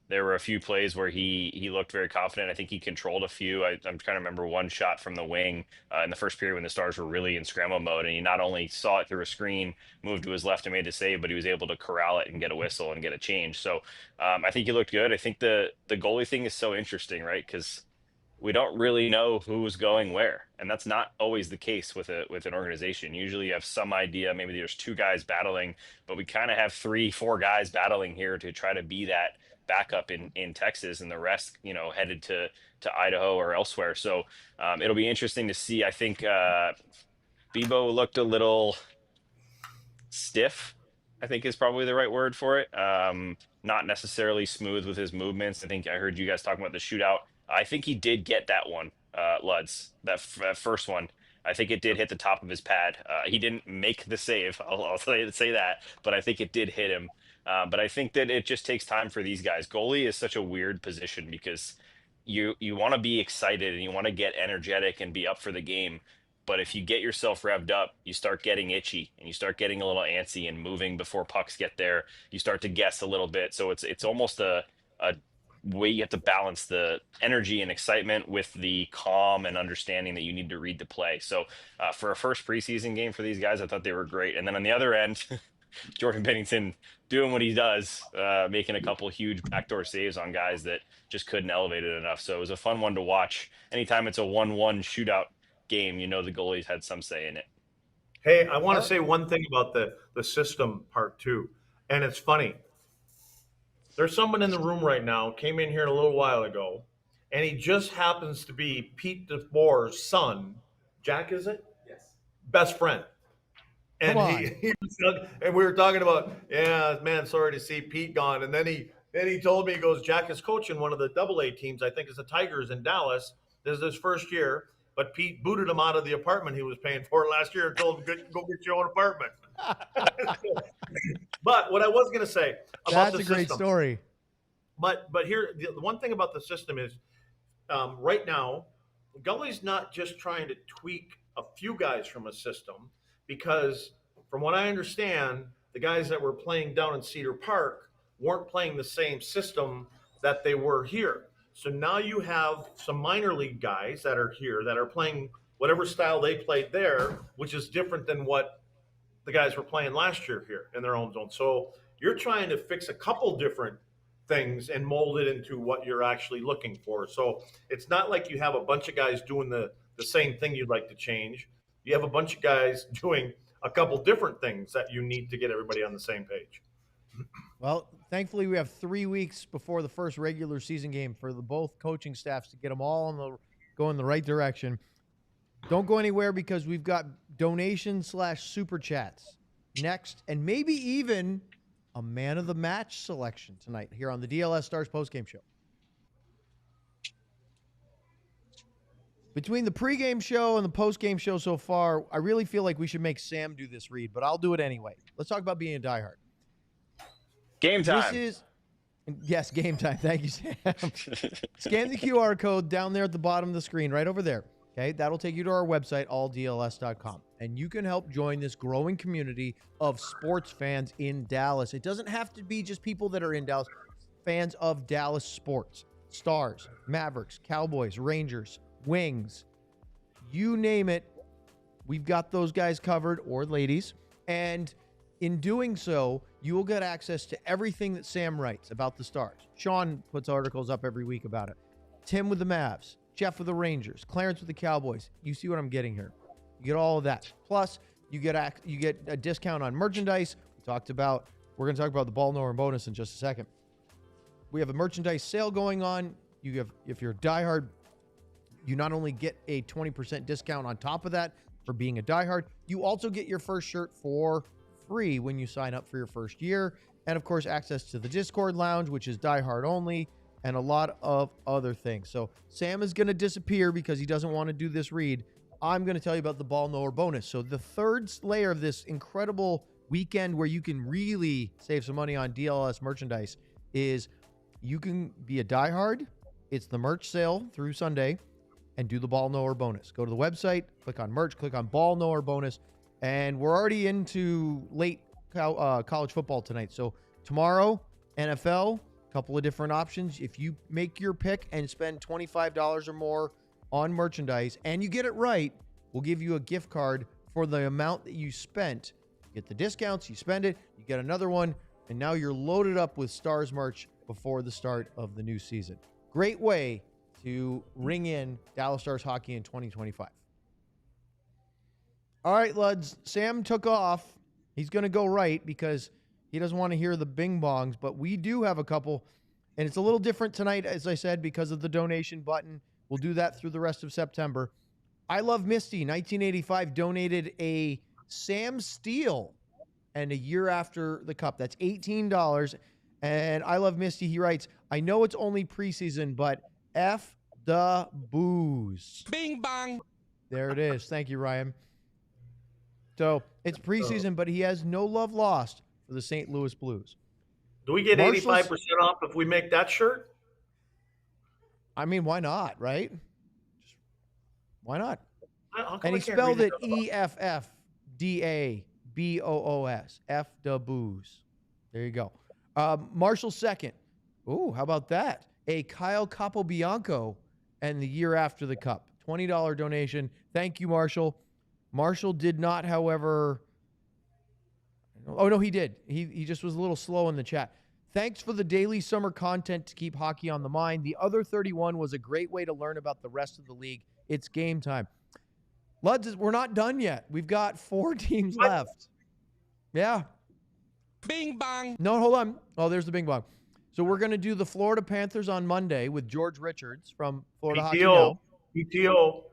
There were a few plays where he looked very confident. I think he controlled a few. I'm trying to remember one shot from the wing in the first period when the Stars were really in scramble mode, and he not only saw it through a screen, moved to his left and made the save, but he was able to corral it and get a whistle and get a change. So I think he looked good. I think the goalie thing is so interesting, right? Because we don't really know who's going where, and that's not always the case with an organization. Usually you have some idea, maybe there's two guys battling, but we kind of have 3-4 guys battling here to try to be that backup in Texas, and the rest, headed to Idaho or elsewhere. So it'll be interesting to see. I think Bibeau looked a little stiff, I think is probably the right word for it. Not necessarily smooth with his movements. I think I heard you guys talking about the shootout. I think he did get that one, Luds, that first one. I think it did hit the top of his pad. He didn't make the save. I'll say that, but I think it did hit him. But I think that it just takes time for these guys. Goalie is such a weird position because you want to be excited and you want to get energetic and be up for the game. But if you get yourself revved up, you start getting itchy and you start getting a little antsy and moving before pucks get there. You start to guess a little bit. So it's almost a way you have to balance the energy and excitement with the calm and understanding that you need to read the play. So for a first preseason game for these guys, I thought they were great. And then on the other end, Jordan Bennington doing what he does, making a couple huge backdoor saves on guys that just couldn't elevate it enough. So it was a fun one to watch. Anytime it's a 1-1 shootout game, the goalies had some say in it. Hey, I want to say one thing about the system part too. And it's funny. There's someone in the room right now, came in here a little while ago, and he just happens to be Pete DeBoer's son. Jack, is it? Yes. Best friend. And and we were talking about, yeah, man, sorry to see Pete gone. And then he told me, he goes, Jack is coaching one of the AA teams, I think it's the Tigers in Dallas. This is his first year, but Pete booted him out of the apartment he was paying for last year and told him, go get your own apartment. But what I was going to say about that's a great story. But here, the one thing about the system is right now, Gully's not just trying to tweak a few guys from a system, because from what I understand, the guys that were playing down in Cedar Park weren't playing the same system that they were here. So now you have some minor league guys that are here that are playing whatever style they played there, which is different than what the guys were playing last year here in their own zone. So you're trying to fix a couple different things and mold it into what you're actually looking for. So it's not like you have a bunch of guys doing the same thing you'd like to change. You have a bunch of guys doing a couple different things that you need to get everybody on the same page. Well, thankfully, we have 3 weeks before the first regular season game for both coaching staffs to get them all go in the right direction. Don't go anywhere, because we've got donation/super chats next, and maybe even a man of the match selection tonight here on the DLS Stars postgame show. Between the pregame show and the postgame show so far, I really feel like we should make Sam do this read, but I'll do it anyway. Let's talk about being a diehard. Game time. Yes, game time. Thank you, Sam. Scan the QR code down there at the bottom of the screen, right over there. Okay, that'll take you to our website, alldls.com, and you can help join this growing community of sports fans in Dallas. It doesn't have to be just people that are in Dallas, fans of Dallas sports, Stars, Mavericks, Cowboys, Rangers, Wings, you name it. We've got those guys covered, or ladies, and in doing so, you will get access to everything that Sam writes about the Stars. Sean puts articles up every week about it. Tim with the Mavs, Jeff with the Rangers, Clarence with the Cowboys. You see what I'm getting here. You get all of that. Plus, you get a discount on merchandise. We're going to talk about the ball knower bonus in just a second. We have a merchandise sale going on. If you're a diehard, you not only get a 20% discount on top of that for being a diehard, you also get your first shirt for free when you sign up for your first year. And of course, access to the Discord lounge, which is diehard only, and a lot of other things. So Sam is going to disappear because he doesn't want to do this read. I'm going to tell you about the ball knower bonus. So the third layer of this incredible weekend where you can really save some money on DLS merchandise is you can be a diehard. It's the merch sale through Sunday, and do the ball knower bonus. Go to the website, click on merch, click on ball knower bonus. And we're already into late college football tonight. So tomorrow, NFL, a couple of different options. If you make your pick and spend $25 or more on merchandise and you get it right, we'll give you a gift card for the amount that you spent. You get the discounts, you spend it, you get another one, and now you're loaded up with Stars merch before the start of the new season. Great way to ring in Dallas Stars hockey in 2025. All right, Luds. Sam took off. He's going to go right because he doesn't want to hear the bing bongs, but we do have a couple, and it's a little different tonight, as I said, because of the donation button. We'll do that through the rest of September. I Love Misty, 1985, donated a Sam Steele, and a year after the cup. That's $18. And I Love Misty, he writes, I know it's only preseason, but F the booze. Bing bong. There it is. Thank you, Ryan. So it's preseason, but he has no love lost for the St. Louis Blues. Do we get 85% off if we make that shirt? I mean, why not, right? Why not? And he I spelled it EFFDABOOS. F the booze. There you go. Marshall second. Ooh, how about that? A Kyle Capobianco and the year after the cup. $20 donation. Thank you, Marshall. Marshall did not, however. Oh, no, he did. He just was a little slow in the chat. Thanks for the daily summer content to keep hockey on the mind. The other 31 was a great way to learn about the rest of the league. It's game time. Luds, we're not done yet. We've got 4 teams left. Yeah. Bing bong. No, hold on. Oh, there's the bing bong. So we're going to do the Florida Panthers on Monday with George Richards from Florida Hockey Now. PTO.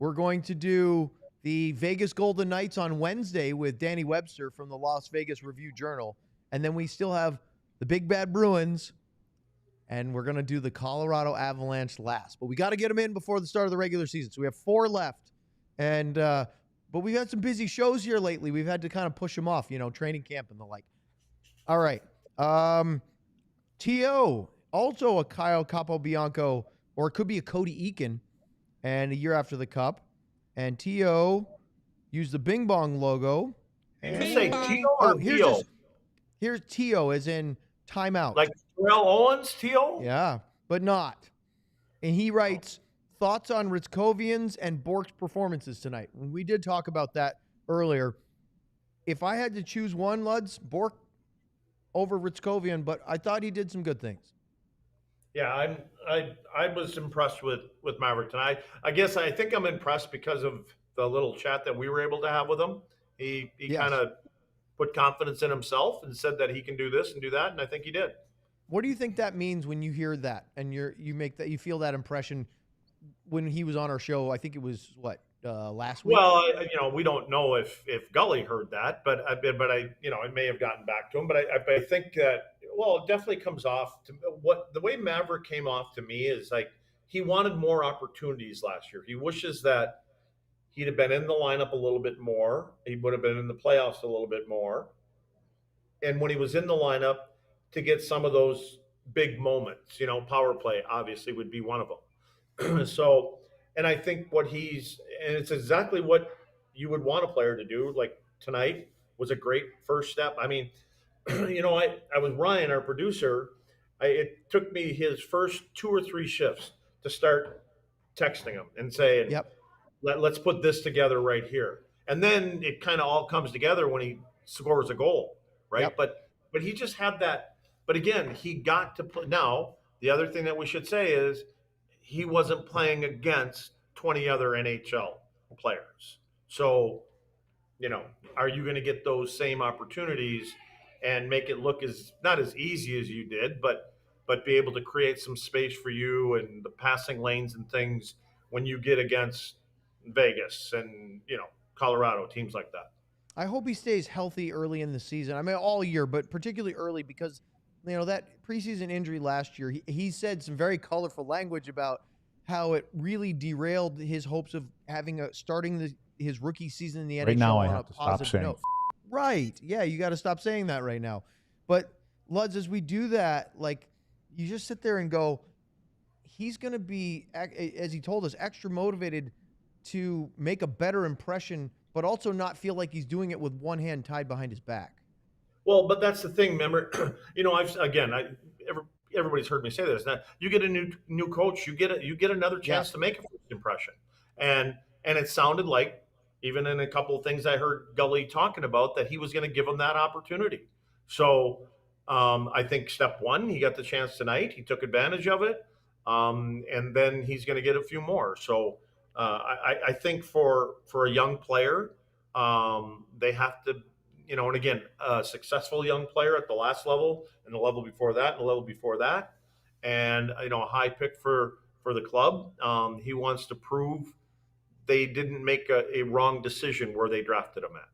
We're going to do the Vegas Golden Knights on Wednesday with Danny Webster from the Las Vegas Review-Journal. And then we still have the Big Bad Bruins, and we're going to do the Colorado Avalanche last. But we got to get them in before the start of the regular season. So we have 4 left. And but we've had some busy shows here lately. We've had to kind of push them off, training camp and the like. All right. T.O., also a Kyle Capobianco, or it could be a Cody Eakin, and a year after the cup. And T.O. used the Bing Bong logo. Did you say T.O. or T.O.? Here's T.O. as in timeout. Like Terrell Owens, T.O.? Yeah, but not. And he writes, thoughts on Ritzkovian's and Bourque's performances tonight. And we did talk about that earlier. If I had to choose one, Luds, Bourque over Ritzkovian, but I thought he did some good things. Yeah, I was impressed with Mavrik tonight. I guess I think I'm impressed because of the little chat that we were able to have with him. He Yes. kind of put confidence in himself and said that he can do this and do that, and I think he did. What do you think that means when you hear that and you feel that impression when he was on our show? I think it was last week. Well, we don't know if Gully heard that, but I it may have gotten back to him. But I think that it definitely comes off to the way Mavrik came off to me is like he wanted more opportunities last year. He wishes that he'd have been in the lineup a little bit more. He would have been in the playoffs a little bit more. And when he was in the lineup, to get some of those big moments, power play obviously would be one of them. So, and I think and it's exactly what you would want a player to do. Like tonight was a great first step. I mean, I was Ryan, our producer. It took me his first 2 or 3 shifts to start texting him and saying, Yep. Let's put this together right here. And then it kind of all comes together when he scores a goal, right? Yep. But he just had that. But again, he got to play. Now, the other thing that we should say is he wasn't playing against 20 other NHL players. So, are you going to get those same opportunities and make it look not as easy as you did, but be able to create some space for you and the passing lanes and things when you get against Vegas and, Colorado, teams like that. I hope he stays healthy early in the season. I mean, all year, but particularly early because, that preseason injury last year, he said some very colorful language about how it really derailed his hopes of starting his rookie season in the NHL now I on have a to stop positive saying note. Right. Yeah, you got to stop saying that right now. But, Luds, as we do that, you just sit there and go, he's going to be, as he told us, extra motivated to make a better impression, but also not feel like he's doing it with one hand tied behind his back. Well, but that's the thing. Remember, everybody's heard me say this. Now, you get a new coach, you get another chance to make a first impression, and it sounded like, even in a couple of things I heard Gully talking about, that he was going to give him that opportunity. So I think step one, he got the chance tonight. He took advantage of it. and then he's going to get a few more. So I think for a young player, they have to, and again, a successful young player at the last level and the level before that and the level before that, and a high pick for the club. He wants to prove they didn't make a wrong decision where they drafted him at.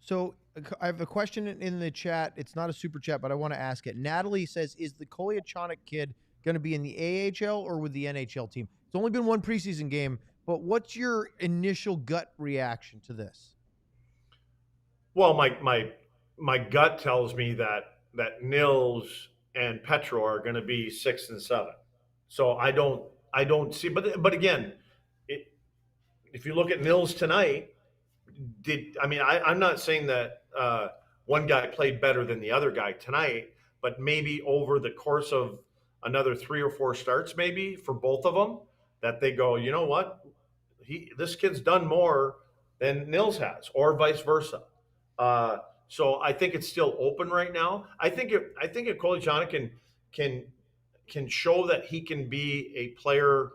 So I have a question in the chat. It's not a super chat, but I want to ask it. Natalie says, is the Kolyachonok kid going to be in the AHL or with the NHL team? It's only been one preseason game, but what's your initial gut reaction to this? Well, my gut tells me that Nils and Petro are going to be 6 and 7. So I don't see. But again, if you look at Nils tonight, I'm not saying that one guy played better than the other guy tonight, but maybe over the course of another 3 or 4 starts, maybe for both of them, that they go, you know what, this kid's done more than Nils has, or vice versa. So I think it's still open right now. I think if Kolyachonok can show that he can be a player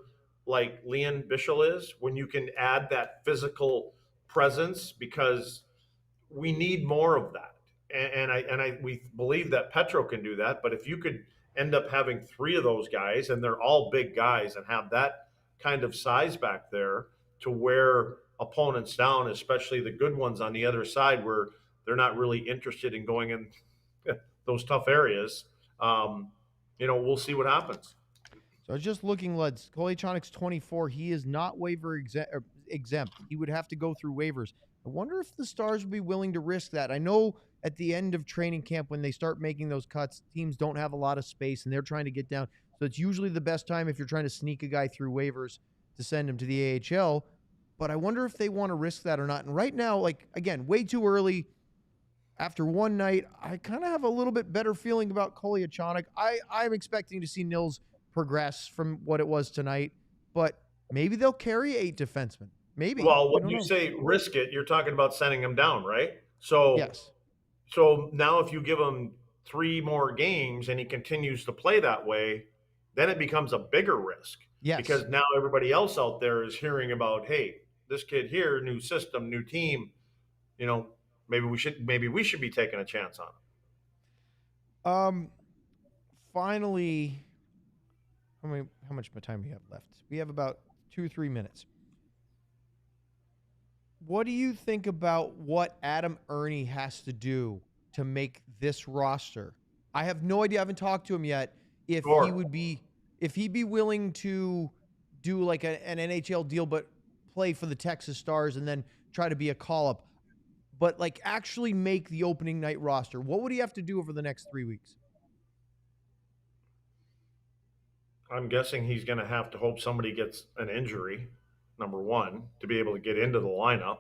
like Leon Bichel is, when you can add that physical presence, because we need more of that. We believe that Petro can do that. But if you could end up having 3 of those guys, and they're all big guys, and have that kind of size back there to wear opponents down, especially the good ones on the other side where they're not really interested in going in those tough areas, we'll see what happens. So I was just looking, Luds. Kolyachonok's 24. He is not waiver exempt. He would have to go through waivers. I wonder if the Stars would be willing to risk that. I know at the end of training camp, when they start making those cuts, teams don't have a lot of space and they're trying to get down. So it's usually the best time if you're trying to sneak a guy through waivers to send him to the AHL. But I wonder if they want to risk that or not. And right now, again, way too early. After one night, I kind of have a little bit better feeling about Kolyachonok. I'm expecting to see Nils progress from what it was tonight, but maybe they'll carry 8 defensemen. Maybe. Well, when you say risk it, you're talking about sending him down, right? So yes. So now if you give him 3 more games and he continues to play that way, then it becomes a bigger risk. Yes. Because now everybody else out there is hearing about, hey, this kid here, new system, new team, maybe we should be taking a chance on him. Finally, how much time do we have left? We have about 2 or 3 minutes. What do you think about what Adam Ernie has to do to make this roster? I have no idea. I haven't talked to him yet. If he'd be willing to do like an NHL deal, but play for the Texas Stars and then try to be a call-up, but like actually make the opening night roster. What would he have to do over the next 3 weeks? I'm guessing he's going to have to hope somebody gets an injury, number one, to be able to get into the lineup.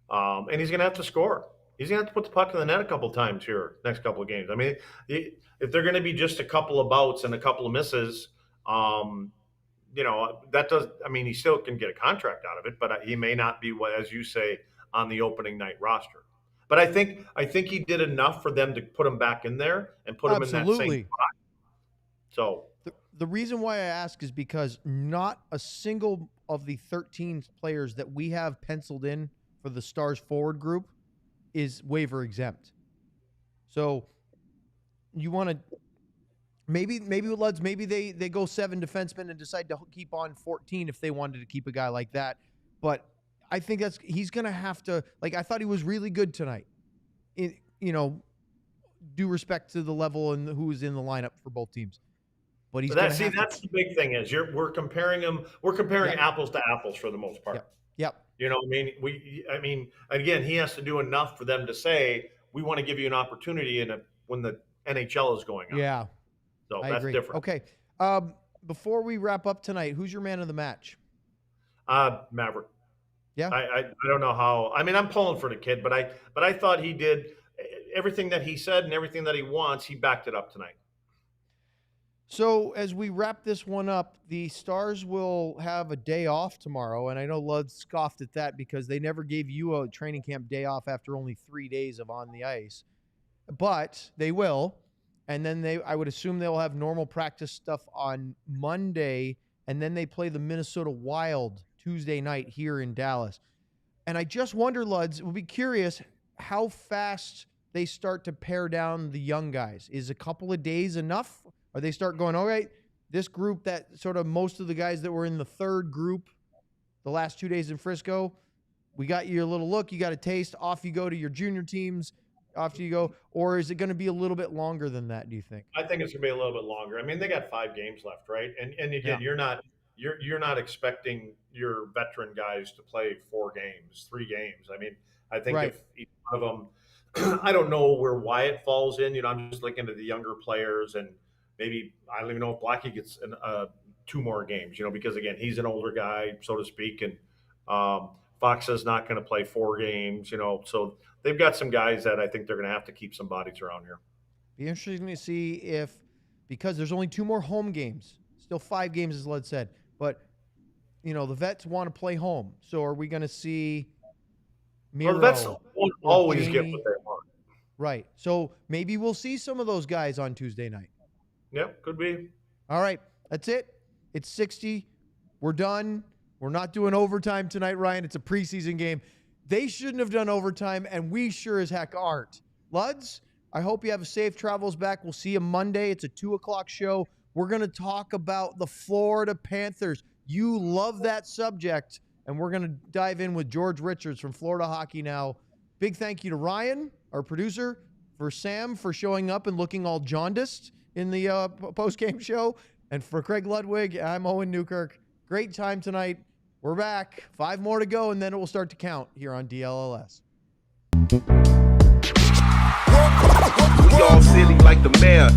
And he's going to have to score. He's going to have to put the puck in the net a couple times here next couple of games. I mean, if they're going to be just a couple of bouts and a couple of misses, that does. I mean, he still can get a contract out of it, but he may not be, as you say, on the opening night roster. But I think he did enough for them to put him back in there and put him in that same spot. So the reason why I ask is because not a single of the 13 players that we have penciled in for the Stars forward group is waiver exempt. So you want to maybe with Luds, maybe they go 7 defensemen and decide to keep on 14 if they wanted to keep a guy like that. But I think he's going to have to, I thought he was really good tonight. Due respect to the level and who is in the lineup for both teams. But he's that's the big thing is we're comparing him. We're comparing apples to apples for the most part. Yep. I mean, again, he has to do enough for them to say, we want to give you an opportunity when the NHL is going on. Yeah. So that's different. Okay. Before we wrap up tonight, who's your man of the match? Mavrik. Yeah. I don't know how. I mean, I'm pulling for the kid, but I thought he did everything that he said and everything that he wants. He backed it up tonight. So as we wrap this one up, the Stars will have a day off tomorrow, and I know Lud scoffed at that because they never gave you a training camp day off after only 3 days of on the ice, but they will. And then I would assume they'll have normal practice stuff on Monday, and then they play the Minnesota Wild Tuesday night here in Dallas. And I just wonder, Luds, we'll be curious how fast they start to pare down the young guys. Is a couple of days enough? Or they start going, all right, this group that sort of most of the guys that were in the third group the last 2 days in Frisco, we got you a little look, you got a taste, off you go to your junior teams, off you go. Or is it going to be a little bit longer than that, do you think? I think it's going to be a little bit longer. I mean, they got 5 games left, right? And again, you're not expecting your veteran guys to play 4 games, 3 games. I mean, I think if each one of them, I don't know where Wyatt falls in. I'm just looking at the younger players, and maybe I don't even know if Blackie gets 2 more games. Because again, he's an older guy, so to speak, and Fox is not going to play 4 games. So they've got some guys that I think they're going to have to keep some bodies around here. Be interesting to see if, because there's only 2 more home games, still 5 games as Lud said, but the vets want to play home. So are we going to see Miro? Well, the vets won't always Jamie? get what they want. Right. So maybe we'll see some of those guys on Tuesday night. Yep, could be. All right. That's it. It's 60. We're done. We're not doing overtime tonight, Ryan. It's a preseason game. They shouldn't have done overtime, and we sure as heck aren't. Luds, I hope you have safe travels back. We'll see you Monday. It's a 2:00 show. We're going to talk about the Florida Panthers. You love that subject, and we're going to dive in with George Richards from Florida Hockey Now. Big thank you to Ryan, our producer, for Sam for showing up and looking all jaundiced in the post-game show, and for Craig Ludwig, I'm Owen Newkirk. Great time tonight. We're back. 5 more to go, and then it will start to count here on DLLS. We all silly like the mayor.